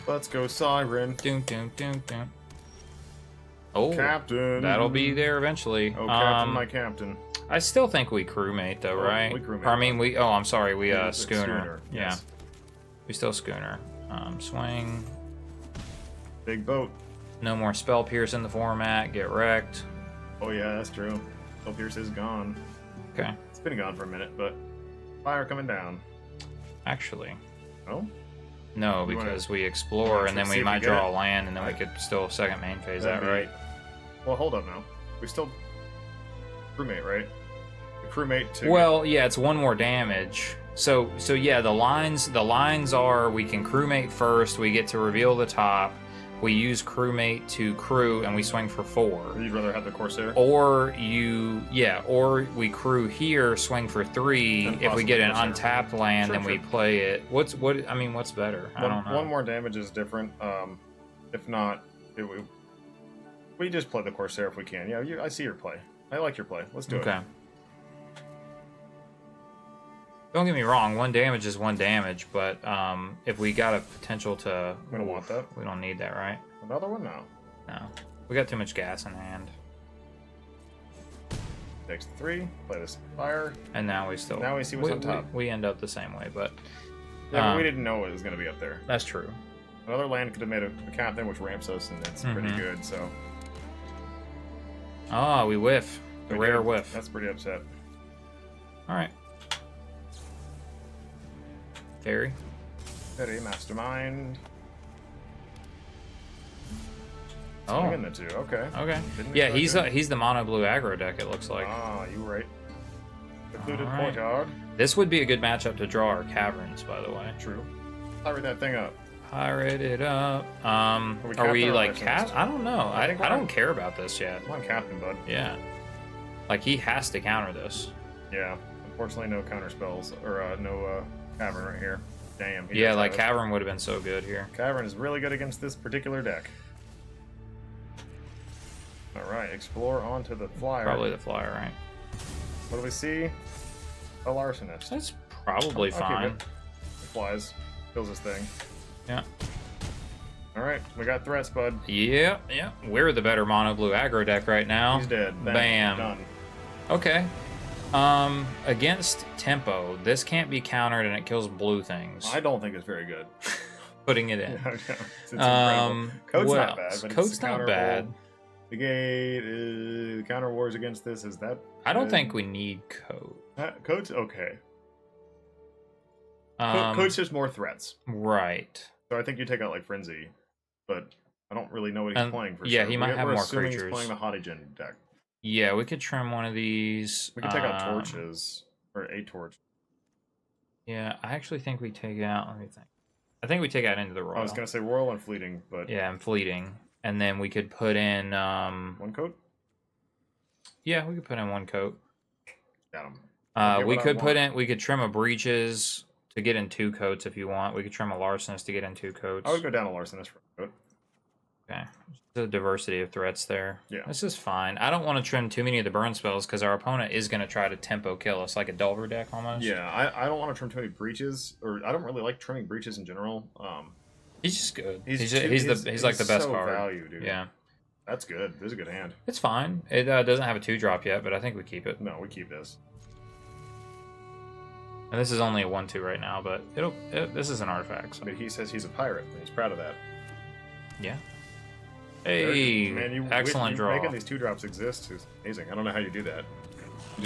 A: Let's go, Siren.
B: Doom, doom, doom, doom. Oh,
A: Captain.
B: that'll be there eventually.
A: Oh, Captain, my Captain.
B: I still think we crewmate though, right?
A: We crewmate.
B: Or, I mean, we. Oh, I'm sorry. We schooner. Yeah,
A: yes.
B: we still schooner. Swing.
A: Big boat.
B: No more spell pierce in the format. Get wrecked.
A: Oh yeah, that's true. Spell Pierce is gone.
B: Okay.
A: It's been gone for a minute, but fire coming down.
B: Actually,
A: Oh.
B: no,
A: You wanna-
B: because we explore and then
A: see
B: we
A: if we
B: might
A: get
B: draw
A: it?
B: a land and then we could still second main phase that,
A: That'd be-
B: right?
A: Well, hold up now. We still crewmate, right? The crewmate to.
B: Well, yeah, it's one more damage. So yeah, the lines are we can crewmate first, we get to reveal the top, we use crewmate to crew, and we swing for 4.
A: You'd rather have the Corsair?
B: Or or we crew here, swing for 3.
A: Then
B: If we get an
A: Corsair.
B: untapped land,
A: Sure,
B: then we
A: sure.
B: play it. What's better? I don't know.
A: One more damage is different. If not, we just play the Corsair if we can. Yeah, I see your play. I like your play. Let's do it.
B: Okay. Don't get me wrong, 1 damage is 1 damage, but if we got a potential to...
A: We don't want that.
B: We don't need that, right?
A: Another one now.
B: No. We got too much gas in hand.
A: Takes 3. Play this fire.
B: And now we still...
A: Now we see what's on top.
B: We end up the same way, but...
A: Yeah, but we didn't know it was going to be up there.
B: That's true.
A: Another land could have made a captain, which ramps us, and it's pretty
B: Mhm.
A: good, so...
B: Oh, we whiff. The
A: We
B: rare
A: did.
B: whiff.
A: That's pretty upset.
B: Alright. Fairy.
A: Ready, Mastermind.
B: Oh.
A: Swinging the 2, okay.
B: Okay.
A: Didn't
B: Yeah,
A: expect
B: he's the mono blue aggro deck, it looks like.
A: Ah, you were right. Secluded
B: Alright.
A: Courtyard.
B: This would be a good matchup to draw our caverns, by the way.
A: True. Pirate that thing up.
B: Pirate it up.
A: we
B: Are we
A: captain or
B: like
A: licensed?
B: cat? I don't know.
A: I
B: I
A: think
B: don't
A: we're-
B: care about this yet.
A: Come on, Captain, bud.
B: Yeah. Like, he has to counter this.
A: Yeah. Unfortunately, no counter spells, or no Cavern right here. Damn. he
B: Yeah,
A: does
B: like,
A: have it.
B: Cavern would have been so good here.
A: Cavern is really good against this particular deck. Alright, explore onto the flyer.
B: Probably the flyer, right?
A: What do we see? A Larcenist.
B: That's probably
A: Okay,
B: fine.
A: good. It flies. Kills this thing.
B: Yeah.
A: Alright, we got threats, bud.
B: Yeah. We're the better mono blue aggro deck right now.
A: He's dead.
B: Bam.
A: Done.
B: Okay. Against tempo, this can't be countered and it kills blue things.
A: I don't think it's very good.
B: Putting it in.
A: Yeah, it's incredible. Code's
B: what
A: not
B: else?
A: bad, but
B: Code's
A: it's
B: not
A: counterable.
B: bad.
A: The gate, counter wars against this, is that...
B: I don't
A: good?
B: think we need code.
A: Code's okay.
B: Um,
A: Code's just more threats.
B: right.
A: So I think you take out, like, Frenzy, but I don't really know what he's playing for
B: yeah,
A: sure.
B: he might have
A: We're
B: more
A: assuming
B: creatures.
A: he's playing the Hottigen deck.
B: Yeah, we could trim one of these.
A: We could take out torches or a torch.
B: Yeah, I actually think we take out. Let me think. I think we take out into the royal.
A: I was gonna say royal and fleeting, but
B: yeah, and fleeting, and then we could put in
A: one coat.
B: Yeah, we could put in one coat.
A: Got him.
B: We could put in. We could trim a breeches to get in 2 coats if you want. We could trim a larcenist to get in 2 coats.
A: I would go down a larcenist for a coat.
B: Okay, the diversity of threats there.
A: Yeah,
B: this is fine. I don't want to trim too many of the burn spells because our opponent is going to try to tempo kill us like a Delver deck almost.
A: Yeah, I don't want to trim too many breaches, or I don't really like trimming breaches in general.
B: He's just good.
A: He's
B: like the best
A: so
B: card.
A: Value, dude.
B: Yeah,
A: that's good. This is a good hand.
B: It's fine. It doesn't have a 2-drop yet, but I think we keep it.
A: No, we keep this.
B: And this is only a 1/2 right now, but this is an artifact. So.
A: I mean, he says he's a pirate, and he's proud of that.
B: Yeah. Hey,
A: man,
B: excellent draw.
A: Making these 2-drops exist is amazing. I don't know how you do that.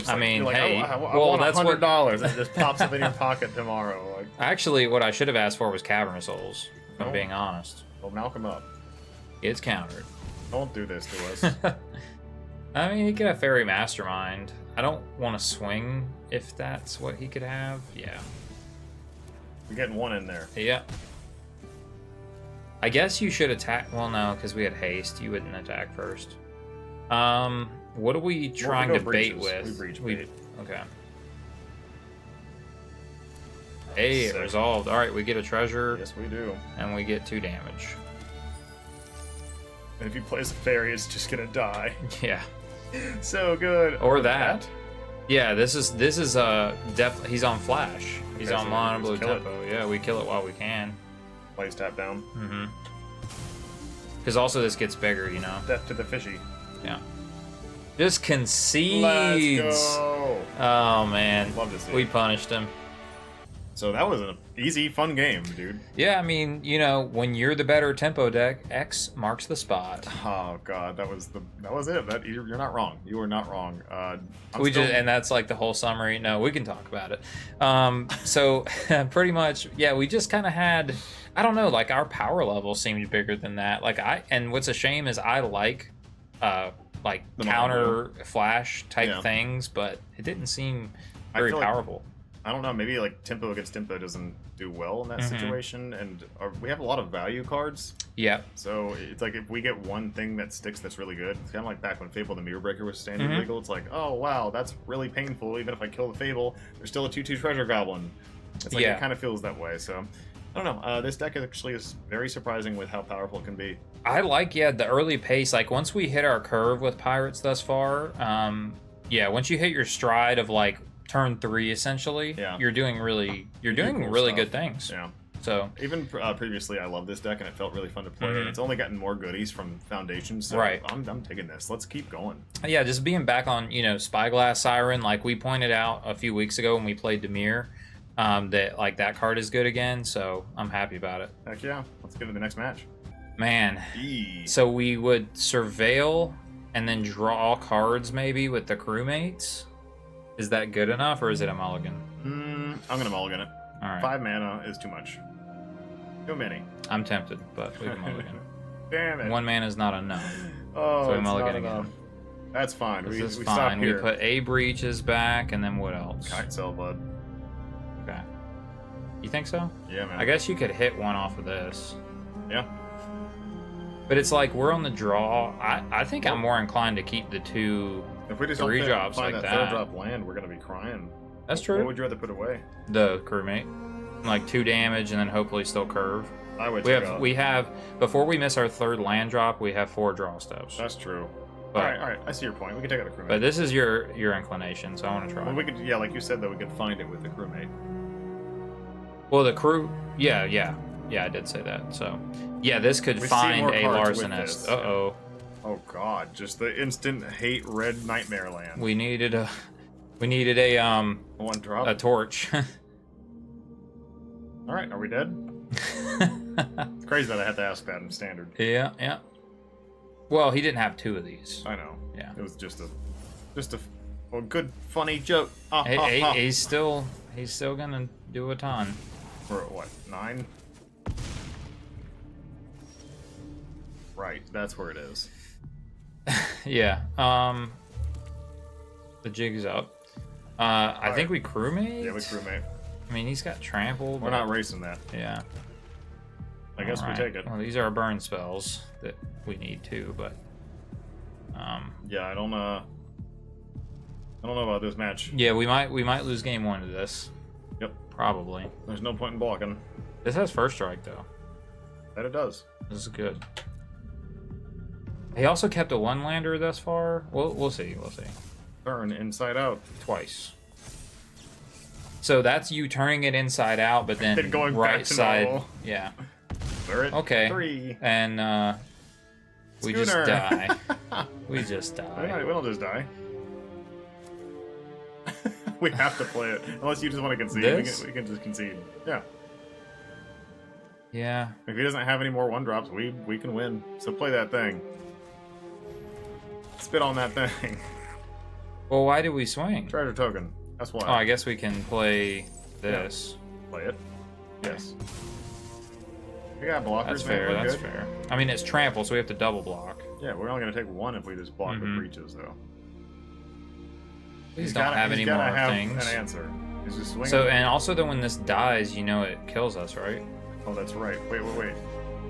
B: I mean,
A: like,
B: hey,
A: I
B: well,
A: want
B: that's
A: $100, and it just pops up in your pocket tomorrow. Like,
B: actually, what I should have asked for was Cavern of Souls. If I'm being honest.
A: Well, Malcolm up.
B: It's countered.
A: Don't do this to us.
B: I mean, he could have Fairy Mastermind. I don't want to swing if that's what he could have. Yeah.
A: We're getting one in there.
B: Yeah. I guess you should attack. Well, no, because we had haste. You wouldn't attack first. What are we trying to bait with?
A: We breach bait.
B: Okay. Hey, it resolved. All right, we get a treasure.
A: Yes, we do.
B: And we get 2 damage.
A: And if he plays a fairy, it's just gonna die.
B: Yeah.
A: So good.
B: Or that. Yeah, this is definitely. He's on flash. He's
A: okay,
B: on
A: so
B: mono blue
A: kill
B: tempo. Yeah, we kill it while we can.
A: Plays tap down.
B: Mm-hmm. Because also this gets bigger, you know.
A: Death to the fishy.
B: Yeah. Just concedes.
A: Let's go.
B: Oh man.
A: Love to see
B: we
A: it.
B: punished him.
A: So that was an easy, fun game, dude.
B: Yeah, I mean, you know, when you're the better tempo deck, X marks the spot.
A: Oh god, that was it. You're not wrong. You are not wrong.
B: And that's like the whole summary. No, we can talk about it. So pretty much, yeah, we just kind of had, I don't know, like our power level seemed bigger than that. And what's a shame is I like the counter flash type things, but it didn't seem very powerful.
A: I don't know, maybe like tempo against tempo doesn't do well in that situation, and we have a lot of value cards.
B: Yeah.
A: So it's like if we get one thing that sticks that's really good, it's kind of like back when Fable the Mirror Breaker was standard legal. It's like, oh wow, that's really painful. Even if I kill the Fable, there's still a 2/2 Treasure Goblin. It's like it kind of feels that way. So I don't know. This deck actually is very surprising with how powerful it can be.
B: I like the early pace. Like once we hit our curve with Pirates thus far, once you hit your stride of like turn 3 essentially, you're doing really good things.
A: Yeah.
B: So
A: even previously, I loved this deck and it felt really fun to play. And it's only gotten more goodies from Foundations. So I'm taking this. Let's keep going.
B: Yeah, just being back on Spyglass Siren, like we pointed out a few weeks ago when we played Demir, that like that card is good again. So I'm happy about it.
A: Heck yeah, let's get to the next match.
B: Man, so we would surveil and then draw cards maybe with the crewmates. Is that good enough, or is it a mulligan?
A: I'm gonna mulligan it.
B: All right.
A: 5 mana is too much. Too many.
B: I'm tempted, but we can mulligan.
A: Damn it.
B: 1 mana is not enough.
A: Oh,
B: so we
A: it's
B: mulligan
A: not enough.
B: again.
A: That's fine.
B: This is
A: we
B: fine.
A: stop here.
B: We put a breaches back, and then what else?
A: Kite Cell Blood.
B: Okay. You think so?
A: Yeah, man.
B: I guess you could hit one off of this.
A: Yeah.
B: But it's like we're on the draw. I think I'm more inclined to keep the 2
A: if we just
B: 3 drops
A: find
B: like
A: that
B: that.
A: 3rd drop land, we're gonna be crying.
B: That's true.
A: What would you rather put away?
B: The crewmate, like 2 damage, and then hopefully still curve.
A: I would.
B: We have before we miss our 3rd land drop, we have 4 draw steps.
A: That's true.
B: But,
A: all right. I see your point. We can take out the crewmate.
B: But this is your inclination, so I want to try.
A: Well, we could, like you said, though, we could find it with the crewmate.
B: Well, the crew, yeah, I did say that. So, yeah, this could find a larcenist. Uh-oh.
A: Oh God! Just the instant hate red nightmare land.
B: We needed a
A: 1 drop.
B: a torch.
A: All right, are we dead? It's crazy that I had to ask that in standard.
B: Yeah. Well, he didn't have 2 of these.
A: I know.
B: Yeah.
A: It was just a good funny joke.
B: He's still gonna do a ton.
A: For what? 9? Right, that's where it is.
B: Yeah. The jig's up. I think we crewmate.
A: Yeah, we crewmate.
B: I mean, he's got trample.
A: We're not racing that.
B: Yeah.
A: I guess we take it.
B: Well, these are our burn spells that we need too, but
A: yeah, I don't know about this match.
B: yeah, we might lose game 1 to this.
A: Yep.
B: Probably.
A: There's no point in blocking.
B: This has first strike though.
A: That it does.
B: This is good. He also kept a 1-lander thus far. We'll see. We'll see.
A: Turn inside out.
B: Twice. So that's you turning it inside out, but then
A: going
B: right
A: back to
B: side.
A: normal.
B: Yeah.
A: We're at
B: Okay.
A: 3.
B: And we just
A: Schooner.
B: die. We just
A: We
B: die.
A: don't just die. We have to play it. Unless you just want to concede.
B: This?
A: We can just concede. Yeah.
B: Yeah.
A: If he doesn't have any more 1-drops, we can win. So play that thing. Spit on that thing.
B: Well, why did we swing?
A: Treasure token. That's why.
B: Oh, I guess we can play this.
A: Play it. Yes. We got blockers,
B: That's
A: man.
B: fair.
A: We're
B: That's
A: good.
B: fair. I mean, it's trample, so we have to double block.
A: Yeah, we're only gonna take 1 if we just block the breaches, though.
B: Please don't have any
A: he's gotta
B: more
A: have
B: things.
A: an answer. He's just swinging.
B: So, and also then when this dies, you know it kills us, right?
A: Oh, that's right. Wait.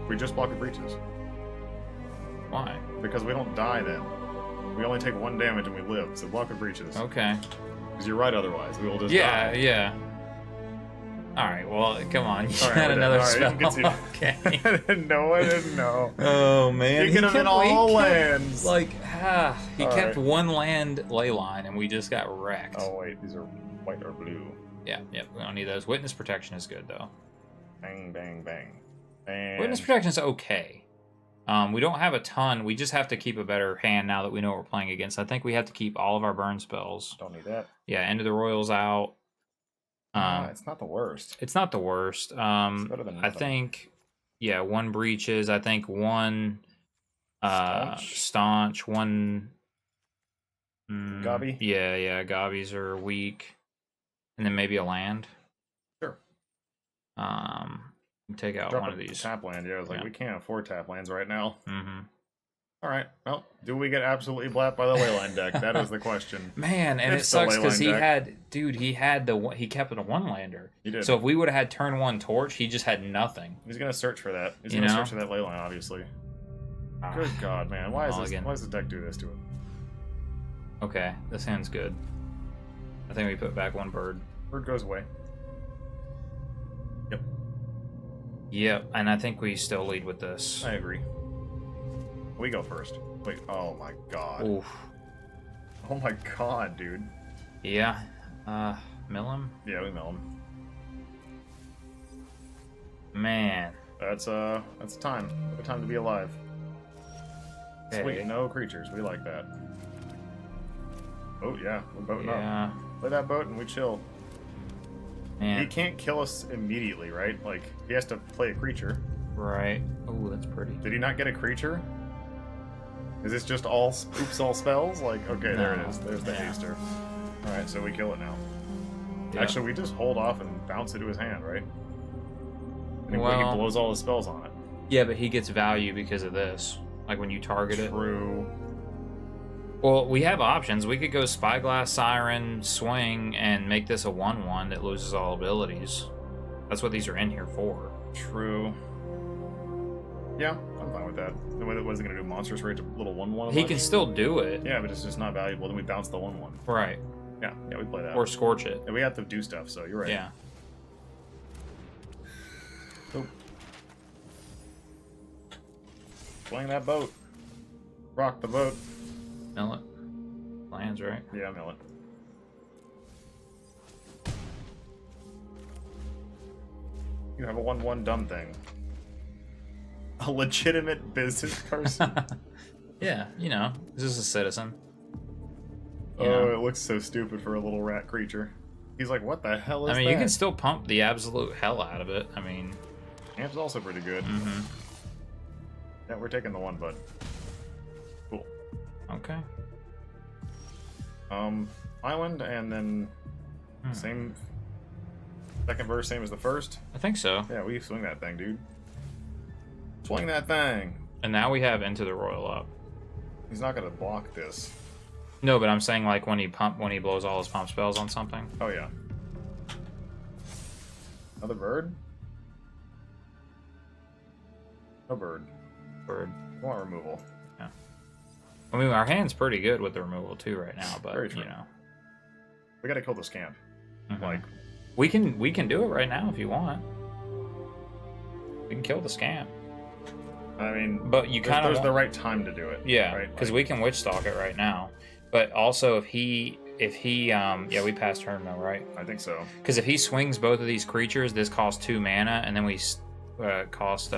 A: We just block the breaches
B: Why?
A: because we don't die then. We only take 1 damage and we live. So block the breaches.
B: Okay.
A: Because you're right. Otherwise, we will just
B: Yeah,
A: die.
B: yeah. All right. Well, come on. You
A: All right,
B: had
A: we're
B: another
A: done. All
B: spell.
A: right, you
B: Okay.
A: I didn't know. I didn't know.
B: Oh man.
A: You get him in all lands.
B: Like, he
A: All
B: kept
A: right.
B: 1 land ley line, and we just got wrecked.
A: Oh wait, these are white or blue.
B: Yeah. Yep. We don't need those. Witness protection is good though.
A: Bang, bang, bang. And
B: Witness protection is okay. We don't have a ton. We just have to keep a better hand now that we know what we're playing against. I think we have to keep all of our burn spells.
A: don't need that.
B: Yeah, End of the Royals out.
A: It's not the worst.
B: It's not the worst.
A: better than
B: I
A: nothing.
B: think, yeah, 1 breaches. I think 1 staunch. 1
A: Gobby?
B: Yeah, gobbies are weak, and then maybe a land.
A: Sure.
B: Take out
A: Drop
B: one
A: a
B: of these.
A: tap land. Yeah, I was like,
B: Yeah.
A: we can't afford tap lands right now.
B: Mm-hmm.
A: All right. Well, do we get absolutely blapped by the leyline deck? That is the question.
B: Man, and
A: It's
B: it sucks
A: the
B: because
A: leyline deck.
B: he kept it a 1-lander.
A: He did.
B: So if we would have had turn 1 torch, he just had nothing.
A: He's gonna search for that. He's
B: You
A: gonna
B: know?
A: search for that leyline, obviously.
B: Ah,
A: Good God, man! Why
B: mulligan.
A: does the deck do this to him?
B: Okay, this hand's good. I think we put back 1 bird.
A: Bird goes away. Yep,
B: Yep, and I think we still lead with this.
A: I agree. We go first. Wait. Oh my God.
B: Oof.
A: Oh my God, dude.
B: Yeah. Mill him?
A: Yeah, we mill him.
B: Man.
A: That's time. What a time to be alive. Sweet,
B: Okay.
A: no creatures. We like that. Oh yeah, we're boating up.
B: Yeah.
A: Play that boat and we chill. He
B: Man.
A: can't kill us immediately, right? Like he has to play a creature.
B: Right. Oh, that's pretty.
A: Did he not get a creature? Is this just all all spells? Like okay, there
B: No.
A: it is. There's the
B: Yeah.
A: haster. All right, so we kill it now.
B: Yeah.
A: Actually, we just hold off and bounce it to his hand, right? And he
B: Well-
A: blows all his spells on it.
B: Yeah, but he gets value because of this. Like when you target it.
A: True.
B: Well, we have options. We could go Spyglass, Siren, Swing, and make this a 1/1 that loses all abilities. That's what these are in here for.
A: True. Yeah, I'm fine with that. What is he gonna do? Monstrous Rage, a little 1/1?
B: He can still do it.
A: Yeah, but it's just not valuable. Then we bounce the 1/1.
B: Right.
A: Yeah, we play that.
B: Or Scorch it.
A: Yeah, we have to do stuff. So you're right.
B: Yeah.
A: Oh. Swing that boat. Rock the boat.
B: Mill it. Lands, right?
A: Yeah, mill it. You have a 1/1 dumb thing. A legitimate business person.
B: Yeah, you know, he's just a citizen. You
A: Oh,
B: know?
A: it looks so stupid for a little rat creature. He's like, what the hell is
B: I mean,
A: that?
B: you can still pump the absolute hell out of it. I mean,
A: Amp's also pretty good.
B: mm-hmm.
A: Yeah, we're taking the 1, bud. Cool.
B: Okay.
A: Island, and then same second verse, same as the first.
B: I think so.
A: Yeah, we swing that thing, dude. Swing that thing.
B: And now we have Into the Royal up.
A: He's not gonna block this.
B: No, but I'm saying like when he blows all his pump spells on something.
A: Oh yeah. Another bird? No bird.
B: Bird.
A: I want removal.
B: Yeah. I mean, our hand's pretty good with the removal too right now, but
A: Very true.
B: you know,
A: We gotta kill the scamp. Like
B: we can do it right now if you want. We can kill the scamp.
A: I mean,
B: But you kind of
A: there's the right time to do it.
B: Yeah,
A: right?
B: because we can witch stalk it right now. But also if he yeah, we passed turn though, right?
A: I think so.
B: Because if he swings both of these creatures, this costs 2 mana, and then we cost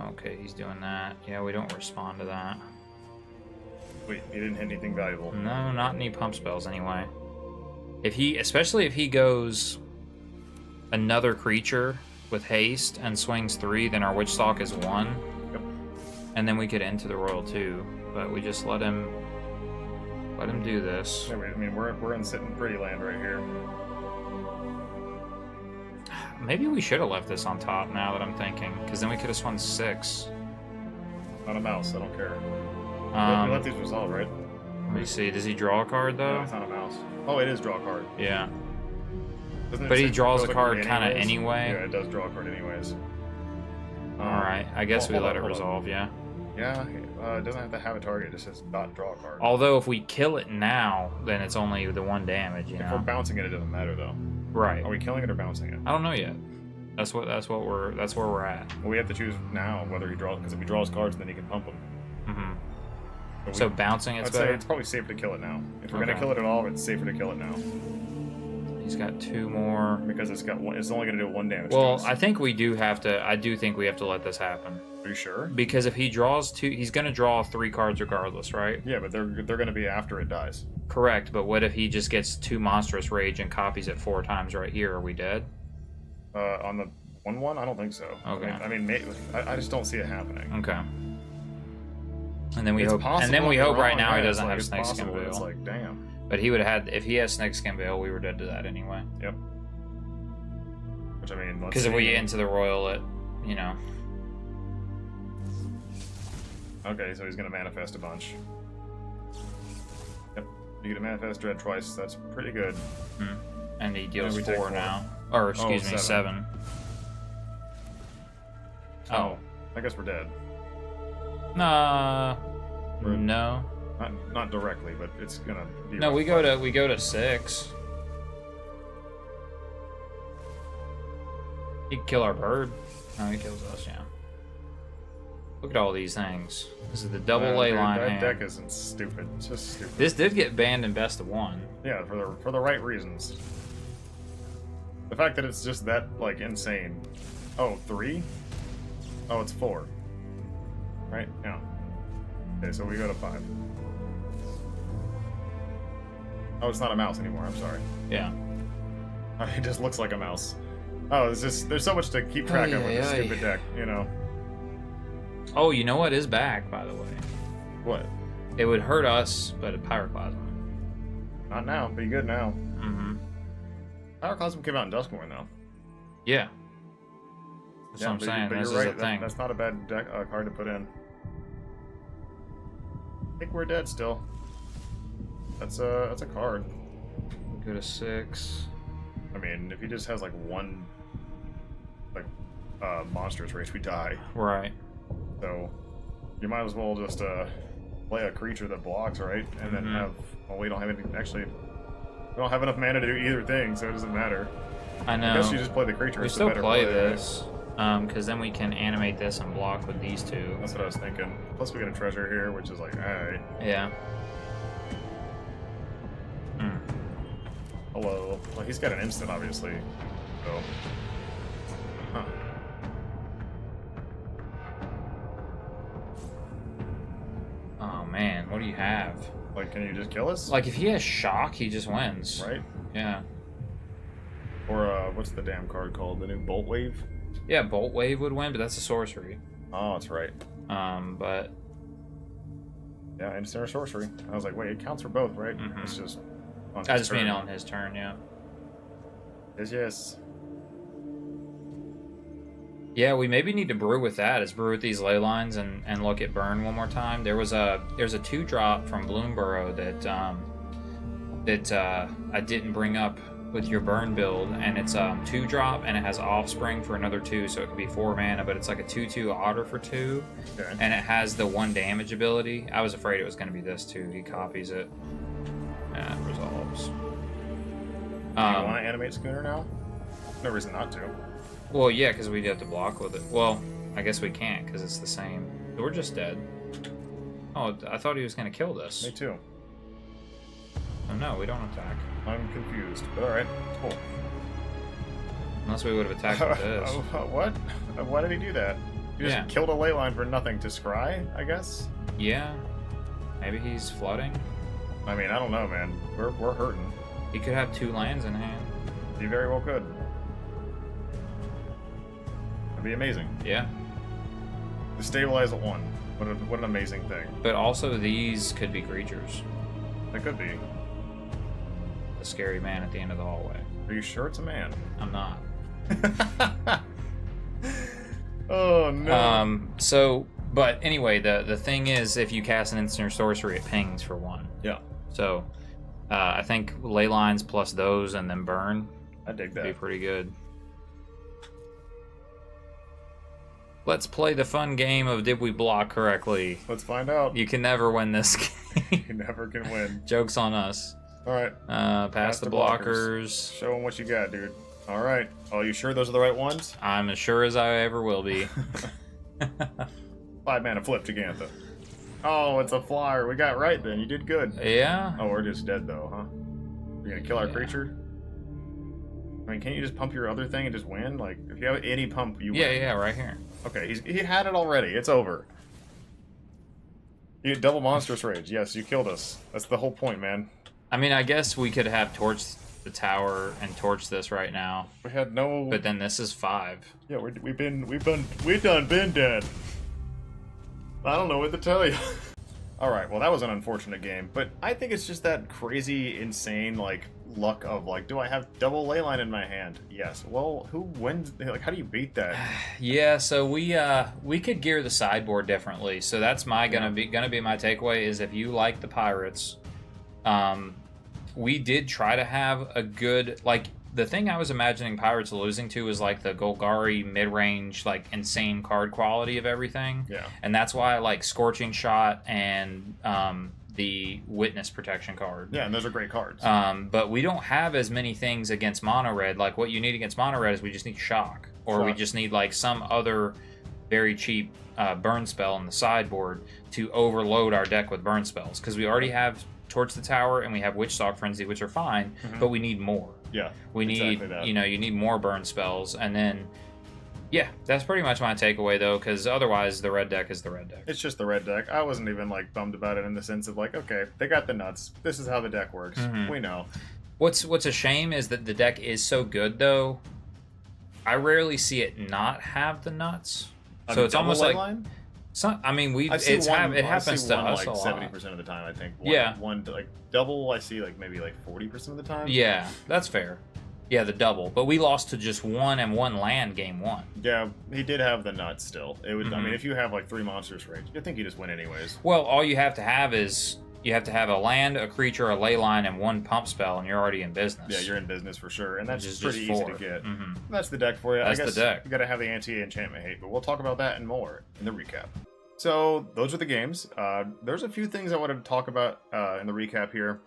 B: okay, he's doing that. Yeah, we don't respond to that.
A: Wait, he didn't hit anything valuable.
B: No, not any pump spells anyway. Especially if he goes another creature with haste and swings 3, then our witch stalk is 1.
A: Yep.
B: And then we could enter the royal too, but we just let him do this.
A: Yeah, I mean, we're in sitting pretty land right here.
B: Maybe we should have left this on top now that I'm thinking, because then we could have swung 6.
A: Not a mouse. I don't care. We let these resolve, right?
B: Let me see. Does he draw a card though?
A: No, it's not a mouse. Oh, it is draw a card.
B: Yeah.
A: Doesn't it
B: But he
A: say
B: draws a
A: draws
B: card kind of anyway.
A: Yeah, it does draw a card anyways.
B: Alright, I guess we let it
A: hold on.
B: resolve, yeah.
A: Yeah, it doesn't have to have a target. It just says dot draw a card.
B: Although if we kill it now, then it's only the 1 damage, you
A: If we're
B: know.
A: bouncing it, it doesn't matter though.
B: Right.
A: Are we killing it or bouncing it?
B: I don't know yet. That's where we're at.
A: Well, we have to choose now whether he draws, because if he draws cards, then he can pump them.
B: So bouncing it's
A: I'd say
B: better.
A: it's probably safer to kill it now. If we're
B: Okay.
A: gonna kill it at all, it's safer to kill it now
B: He's got 2 more.
A: because it's only gonna do 1 damage. to
B: Well,
A: us.
B: I think we do have to. I do think we have to let this happen
A: Are you sure?
B: because if he draws 2, he's going to draw 3 cards regardless, right?
A: Yeah, but they're gonna be after it dies.
B: Correct. But what if he just gets 2 monstrous rage and copies it 4 times right here? Are we dead?
A: On the 1/1, I don't think so.
B: Okay.
A: I mean, I just don't see it happening.
B: Okay. And then we
A: It's
B: hope.
A: possible
B: And then we
A: I'm
B: hope right
A: wrong,
B: now
A: yeah,
B: he
A: it's
B: doesn't
A: like,
B: have
A: it's
B: Snake Skin
A: possible, It's
B: Veil.
A: like, damn.
B: But he would have had if he has Snake Skin Veil, we were dead to that anyway.
A: Yep. Which I mean,
B: Because if we get into the royal, it, you know.
A: Okay, so he's gonna manifest a bunch. Yep. You get a manifest dread twice. That's pretty good.
B: And he deals
A: we take
B: 4
A: 4.
B: now. Or excuse me, 7.
A: Oh, I guess we're dead.
B: Nah.
A: We're-
B: No.
A: Not directly, but it's gonna be.
B: No,
A: rough.
B: we go to 6. He could kill our bird. No, he kills us, yeah. Look at all these things. This is the double ley
A: Dude,
B: line
A: That
B: hand.
A: deck isn't stupid. It's just stupid.
B: This did get banned in best of 1.
A: Yeah, for the right reasons. The fact that it's just that like insane. Oh, 3? Oh, it's 4. Right? Yeah. Okay, so we go to 5. Oh, it's not a mouse anymore. I'm sorry.
B: Yeah.
A: It just looks like a mouse. Oh, there's so much to keep track of with this
B: Ay, ay,
A: stupid deck, you know.
B: Oh, you know what is back, by the way?
A: What?
B: It would hurt us, but a Pyroclasm.
A: Not now. Be good now.
B: Mm-hmm.
A: Pyroclasm came out in Duskmourn though.
B: Yeah. That's what I'm
A: but
B: saying.
A: But
B: This
A: you're
B: is
A: right.
B: a thing.
A: That's not a bad deck card to put in. I think we're dead still. That's a card.
B: Go to 6.
A: I mean, if he just has like 1 like monstrous race, we die.
B: Right.
A: So you might as well just play a creature that blocks, right? And then have. Well, we don't have any. Actually, we don't have enough mana to do either thing, so it doesn't matter.
B: I know.
A: I guess you just play the creature.
B: We
A: It's the
B: still
A: better
B: play
A: right?
B: this, because then we can animate this and block with these 2.
A: That's what I was thinking. Plus, we get a treasure here, which is like, alright.
B: Yeah.
A: Hello. Well, he's got an instant, obviously. So. Huh.
B: Oh man, what do you have?
A: Like, can you just kill us?
B: Like if he has shock, he just wins.
A: Right?
B: Yeah.
A: Or, what's the damn card called? The new Bolt Wave?
B: Yeah, Bolt Wave would win, but that's a sorcery.
A: Oh, that's right.
B: But
A: Yeah, instant or sorcery. I was like, wait, it counts for both, right? It's just. On
B: I
A: his
B: just mean
A: turn.
B: on his turn, yeah.
A: Yes, yes.
B: Yeah, we maybe need to brew with that. Is brew with these ley lines and look at burn one more time. There's a 2-drop from Bloomborough that I didn't bring up with your burn build, and it's 2-drop and it has offspring for another 2, so it could be 4 mana, but it's like a 2/2 otter for 2,
A: Okay.
B: and it has the 1 damage ability. I was afraid it was going to be this too. He copies it and resolves.
A: Do you want to animate Schooner now? No reason not to.
B: Well, yeah, because we'd have to block with it. Well, I guess we can't because it's the same. We're just dead. Oh, I thought he was going to kill this.
A: Me too.
B: Oh, no, we don't attack.
A: I'm confused, but alright, cool.
B: Unless we would have attacked with this.
A: What? Why did he do that? He just
B: Yeah.
A: killed a ley line for nothing to scry, I guess?
B: Yeah. Maybe he's flooding.
A: I mean, I don't know, man. We're hurting.
B: He could have 2 lands in hand.
A: He very well could. That'd be amazing.
B: Yeah.
A: To stabilize at 1. What an amazing thing.
B: But also these could be creatures.
A: That could be.
B: The scary man at the end of the hallway.
A: Are you sure it's a man?
B: I'm not.
A: Oh, no.
B: But anyway, the thing is, if you cast an instant or sorcery, it pings for 1.
A: Yeah.
B: So, I think ley lines plus those and then burn
A: I dig
B: would be
A: that.
B: pretty good. Let's play the fun game of did we block correctly?
A: Let's find out.
B: You can never win this game.
A: You never can win.
B: Joke's on us.
A: Alright.
B: Pass the blockers.
A: Show them what you got, dude. Alright. Oh, you sure those are the right ones?
B: I'm as sure as I ever will be.
A: 5 mana flip Gigantha. Oh, it's a flyer. We got right then. You did good.
B: Yeah?
A: Oh, we're just dead though, huh? You're gonna kill our
B: Yeah.
A: creature? I mean, can't you just pump your other thing and just win? Like, if you have any pump, you
B: Yeah,
A: win.
B: yeah, right here.
A: Okay, he had it already. It's over. You get double monstrous rage. Yes, you killed us. That's the whole point, man.
B: I mean, I guess we could have torched the tower and torched this right now.
A: We had no.
B: But then this is 5.
A: Yeah, we've done been dead. I don't know what to tell you. All right, well that was an unfortunate game, but I think it's just that crazy, insane like luck of like, do I have double leyline in my hand? Yes. Well, who wins? Like, how do you beat that?
B: Yeah, so we could gear the sideboard differently. So that's gonna be my takeaway is if you like the Pirates, we did try to have a good like the thing I was imagining Pirates losing to was like the Golgari mid-range like insane card quality of everything.
A: Yeah.
B: And that's why I like Scorching Shot and the Witness Protection card.
A: Yeah, and those are great cards.
B: But we don't have as many things against mono red. Like what you need against mono red is we just need shock, or we just need like some other very cheap burn spell in the sideboard to overload our deck with burn spells because we already have Torch the Tower and we have Witchstalk Frenzy, which are fine, but we need more.
A: Yeah,
B: we need
A: that.
B: you need more burn spells, and then yeah, that's pretty much my takeaway though, because otherwise the red deck is the red deck.
A: It's just the red deck. I wasn't even like bummed about it in the sense of like, okay, they got the nuts. This is how the deck works. We know.
B: What's a shame is that the deck is so good though. I rarely see it not have the nuts. So it's almost like I mean, it happens to us
A: like
B: a lot.
A: 70% of the time, I think. One like double, I see like maybe like 40% of the time.
B: Yeah, that's fair. Yeah, the double, but we lost to just 1 and 1 land game 1.
A: Yeah, he did have the nuts still. It would. I mean, if you have like 3 monsters rage, I think you just win anyways.
B: Well, all you have to have is you have to have a land, a creature, a ley line, and 1 pump spell, and you're already in business.
A: Yeah, you're in business for sure, and that's
B: Which is
A: pretty
B: just
A: easy
B: 4.
A: to get. That's the deck for you.
B: That's
A: I guess
B: the deck.
A: You got to have the anti-enchantment hate, but we'll talk about that and more in the recap. So those are the games. There's a few things I wanted to talk about in the recap here.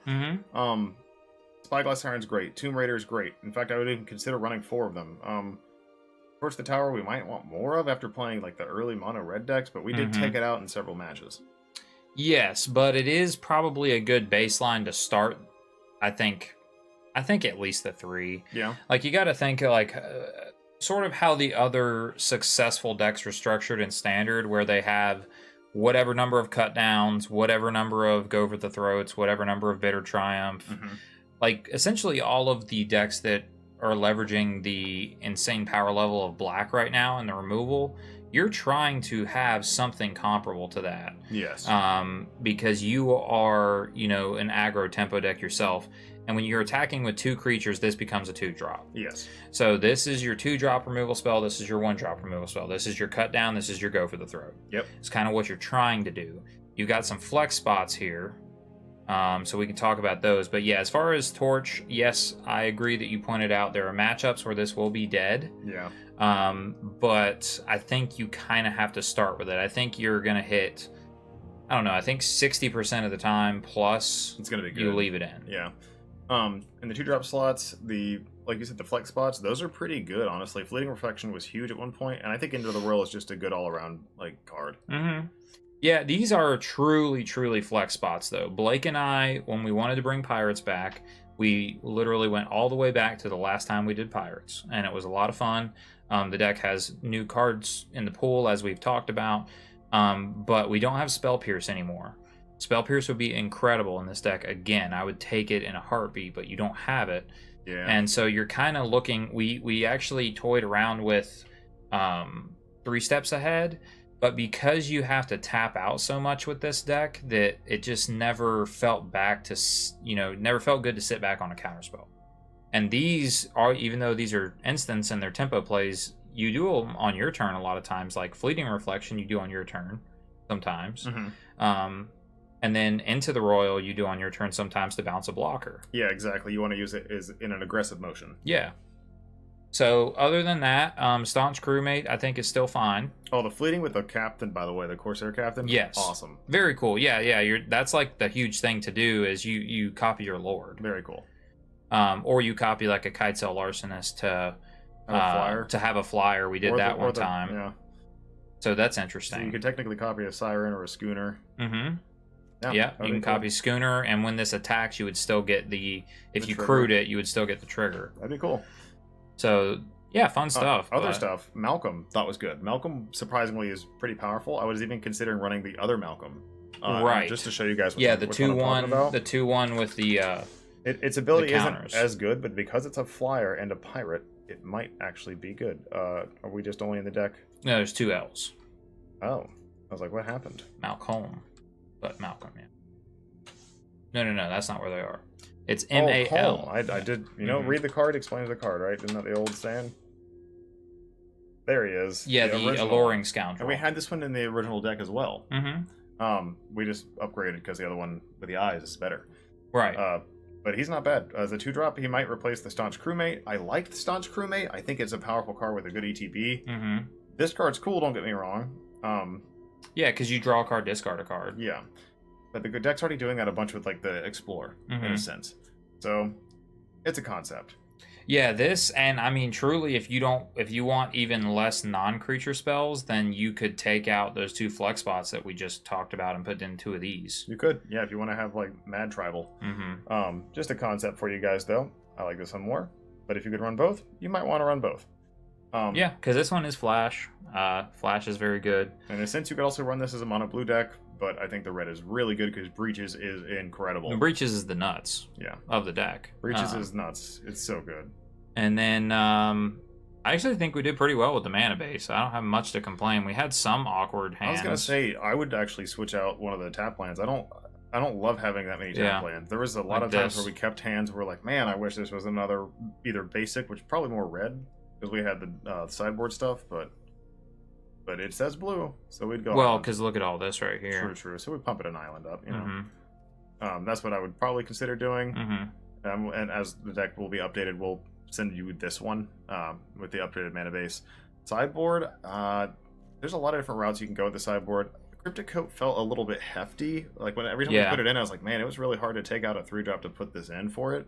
A: Spyglass Siren's great. Tomb Raider is great. In fact, I would even consider running 4 of them. Torch the Tower we might want more of after playing like the early mono red decks, but we did take it out in several matches.
B: Yes, but it is probably a good baseline to start. I think at least the 3.
A: Yeah.
B: Like you got to think like sort of how the other successful decks are structured in Standard, where they have whatever number of cut downs, whatever number of go for the throats, whatever number of bitter triumph. Like essentially all of the decks that are leveraging the insane power level of black right now and the removal, you're trying to have something comparable to that.
A: Yes.
B: Because you are, you know, an aggro tempo deck yourself. And when you're attacking with 2 creatures, this becomes a 2-drop.
A: Yes.
B: So this is your 2-drop removal spell. This is your 1-drop removal spell. This is your cut down. This is your go for the throat.
A: Yep.
B: It's kind of what you're trying to do. You've got some flex spots here. So we can talk about those. But yeah, as far as Torch, yes, I agree that you pointed out there are matchups where this will be dead.
A: Yeah.
B: But I think you kind of have to start with it. I think you're going to hit, I don't know, I think 60% of the time plus
A: it's going to be good.
B: You leave it in.
A: Yeah. And the 2-drop slots, like you said, the flex spots, those are pretty good, honestly. Fleeting Reflection was huge at one point, and I think Into the Whirl is just a good all-around like card.
B: Mm-hmm. Yeah, these are truly, truly flex spots, though. Blake and I, when we wanted to bring Pirates back, we literally went all the way back to the last time we did Pirates, and it was a lot of fun. The deck has new cards in the pool, as we've talked about, but we don't have Spell Pierce anymore. Spell Pierce would be incredible in this deck again. I would take it in a heartbeat, but you don't have it.
A: Yeah.
B: And so you're kind of looking... We actually toyed around with 3 steps ahead, but because you have to tap out so much with this deck, that it just never felt back to... You know, never felt good to sit back on a counterspell. And these are... Even though these are instants and they're tempo plays, you do them on your turn a lot of times. Like Fleeting Reflection, you do on your turn sometimes.
A: Mm-hmm.
B: And then Into the Royal, you do on your turn sometimes to bounce a blocker.
A: Yeah, exactly. You want to use it as in an aggressive motion.
B: Yeah. So other than that, Staunch Crewmate, I think is still fine.
A: Oh, the fleeting with the captain, by the way, the Corsair captain.
B: Yes.
A: Awesome.
B: Very cool. Yeah. That's like the huge thing to do is you copy your Lord.
A: Very cool.
B: Or you copy like a Kitesail Larcenist to have a flyer. We did that one time.
A: Yeah.
B: So that's interesting.
A: So you could technically copy a Siren or a Schooner.
B: Mm-hmm. Yeah, you can
A: cool.
B: copy Schooner, and when this attacks, you would still get if you crewed it, you would still get the trigger.
A: That'd be cool.
B: So, yeah, fun stuff.
A: Other stuff, Malcolm thought was good. Malcolm, surprisingly, is pretty powerful. I was even considering running the other Malcolm.
B: Right.
A: Just to show you guys what
B: the 2-1. The 2-1 with the...
A: its ability isn't as good, but because it's a flyer and a pirate, it might actually be good. Are we just only in the deck?
B: No, there's 2 L's.
A: Oh. I was like, what happened?
B: Malcolm. But Malcolm, yeah. No, that's not where they are. It's M-A-L.
A: I did, read the card, explains the card, right? Isn't that the old saying? There he is.
B: Yeah, the Alluring Scoundrel.
A: And we had this one in the original deck as well.
B: Mm-hmm.
A: We just upgraded because the other one with the eyes is better.
B: Right.
A: But he's not bad. As a 2-drop, he might replace the Staunch Crewmate. I like the Staunch Crewmate. I think it's a powerful card with a good ETB.
B: Mm-hmm.
A: This card's cool, don't get me wrong.
B: Yeah, because you draw a card, discard a card.
A: Yeah. But the deck's already doing that a bunch with like the Explore, in a sense. So it's a concept.
B: Yeah, this, and I mean truly, if you want even less non-creature spells, then you could take out those 2 flex spots that we just talked about and put in 2 of these.
A: You could, yeah, if you want to have like Mad Tribal.
B: Mm-hmm.
A: Just a concept for you guys though. I like this one more. But if you could run both, you might want to run both.
B: Yeah, because this one is Flash. Flash is very good.
A: And in a sense, you could also run this as a mono blue deck, but I think the red is really good because Breaches is incredible.
B: And Breaches is the nuts of the deck.
A: Breaches is nuts. It's so good.
B: And then I actually think we did pretty well with the mana base. I don't have much to complain. We had some awkward hands.
A: I was going to say, I would actually switch out one of the tap lands. I don't love having that many tap lands. There was a lot of times where we kept hands where we're like, man, I wish this was another either basic, which is probably more red, because we had the sideboard stuff, but it says blue, so we'd go.
B: Well, because look at all this right here.
A: True. So we pump it an island up, That's what I would probably consider doing.
B: Mm-hmm.
A: And as the deck will be updated, we'll send you this one with the updated mana base. Sideboard, there's a lot of different routes you can go with the sideboard. Cryptic Coat felt a little bit hefty. Like every time we put it in, I was like, man, it was really hard to take out a 3-drop to put this in for it.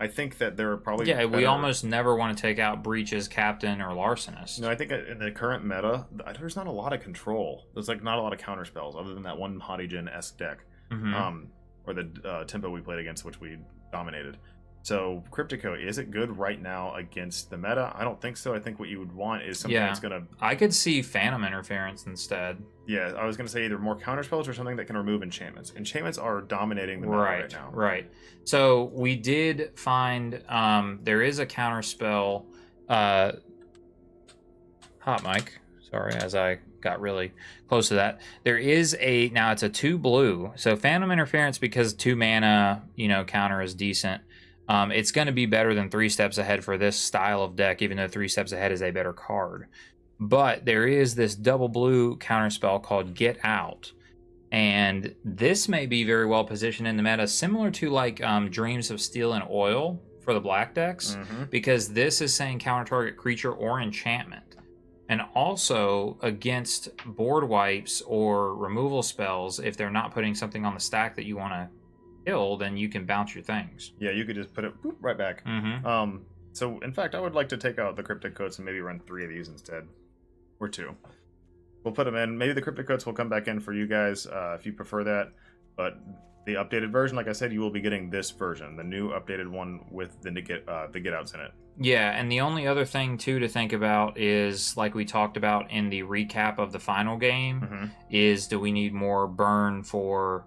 A: I think that there are probably
B: we almost never want to take out Breaches, Captain, or Larcenist.
A: No, I think in the current meta, there's not a lot of control. There's like not a lot of counter spells other than that one Hottigen-esque deck, or the tempo we played against, which we dominated. So Cryptico, is it good right now against the meta? I don't think so. I think what you would want is something that's gonna.
B: I could see Phantom Interference instead.
A: Yeah, I was gonna say either more counter spells or something that can remove enchantments. Enchantments are dominating the meta right now.
B: Right. So we did find there is a counter spell. Hot mic. Sorry, as I got really close to that. There is now it's a 2 blue. So Phantom Interference, because 2 mana, counter is decent. It's going to be better than 3 Steps Ahead for this style of deck, even though 3 Steps Ahead is a better card. But there is this double blue counter spell called Get Out. And this may be very well positioned in the meta, similar to like Dreams of Steel and Oil for the black decks, because this is saying counter target creature or enchantment. And also against board wipes or removal spells, if they're not putting something on the stack that you want to kill, then you can bounce your things.
A: Yeah, you could just put it right back. So, in fact, I would like to take out the Cryptic Coats and maybe run 3 of these instead. Or 2. We'll put them in. Maybe the Cryptic Coats will come back in for you guys if you prefer that. But the updated version, like I said, you will be getting this version, the new updated one with the Get Outs in it.
B: Yeah, and the only other thing, too, to think about is, like we talked about in the recap of the final game, is do we need more burn for...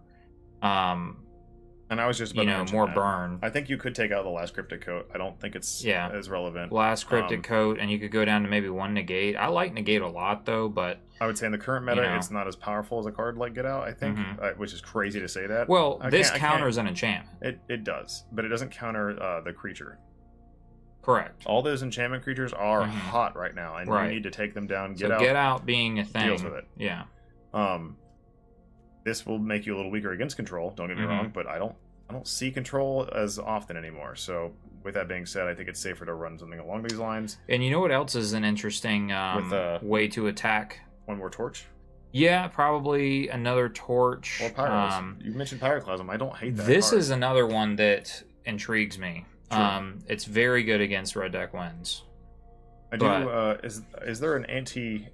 A: and I was just about to
B: more
A: that.
B: burn.
A: I think you could take out the last Cryptic Coat. I don't think it's as relevant.
B: Last Cryptic Coat, and you could go down to maybe 1 Negate. I like Negate a lot, though, but...
A: I would say in the current meta, it's not as powerful as a card like Get Out, I think, which is crazy to say that.
B: Well, this counters an enchantment.
A: It does, but it doesn't counter the creature.
B: Correct.
A: All those enchantment creatures are hot right now, and you need to take them down. Get
B: Out being a thing.
A: Deals with it.
B: Yeah.
A: This will make you a little weaker against control, don't get me wrong, but I don't see control as often anymore. So with that being said, I think it's safer to run something along these lines.
B: And you know what else is an interesting way to attack?
A: One more torch?
B: Yeah, probably another torch.
A: Or Pyros. You mentioned Pyroclasm. I don't hate that
B: This
A: card.
B: is another one that intrigues me. It's very good against red deck wins.
A: I do. Is there an anti,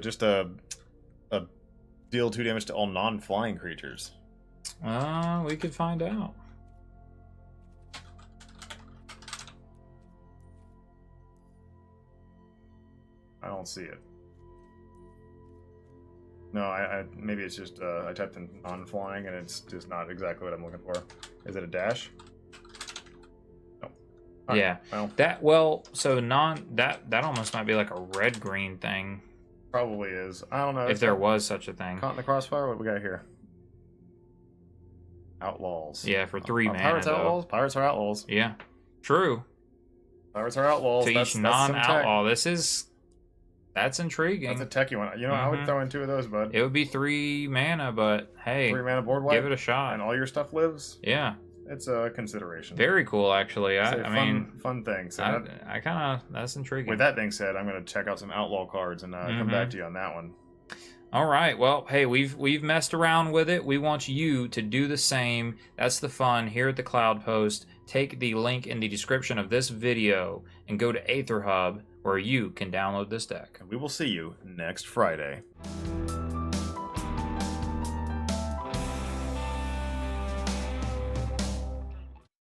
A: just a deal 2 damage to all non-flying creatures?
B: We could find out.
A: I don't see it. No, I maybe it's just I typed in non-flying and it's just not exactly what I'm looking for. Is it a dash? No.
B: Yeah.
A: Well,
B: so that almost might be like a red-green thing.
A: Probably is. I don't know.
B: If there was such a thing.
A: Caught in the crossfire? What we got here? Outlaws.
B: Yeah, for 3 mana.
A: Pirates outlaws? Pirates are outlaws.
B: Yeah. True.
A: Pirates are outlaws.
B: To each non-outlaw. That's intriguing.
A: That's a techie one. I would throw in 2 of those, bud.
B: It would be 3 mana, but hey,
A: 3 mana board wipe.
B: Give it a shot.
A: And all your stuff lives.
B: Yeah.
A: It's a consideration.
B: Very cool, actually. I mean,
A: fun thing. So
B: I kind of, that's intriguing.
A: With that being said, I'm going to check out some outlaw cards and come back to you on that one.
B: All right. Well, hey, we've messed around with it. We want you to do the same. That's the fun here at the Cloudpost. Take the link in the description of this video and go to Aether Hub, where you can download this deck.
A: We will see you next Friday.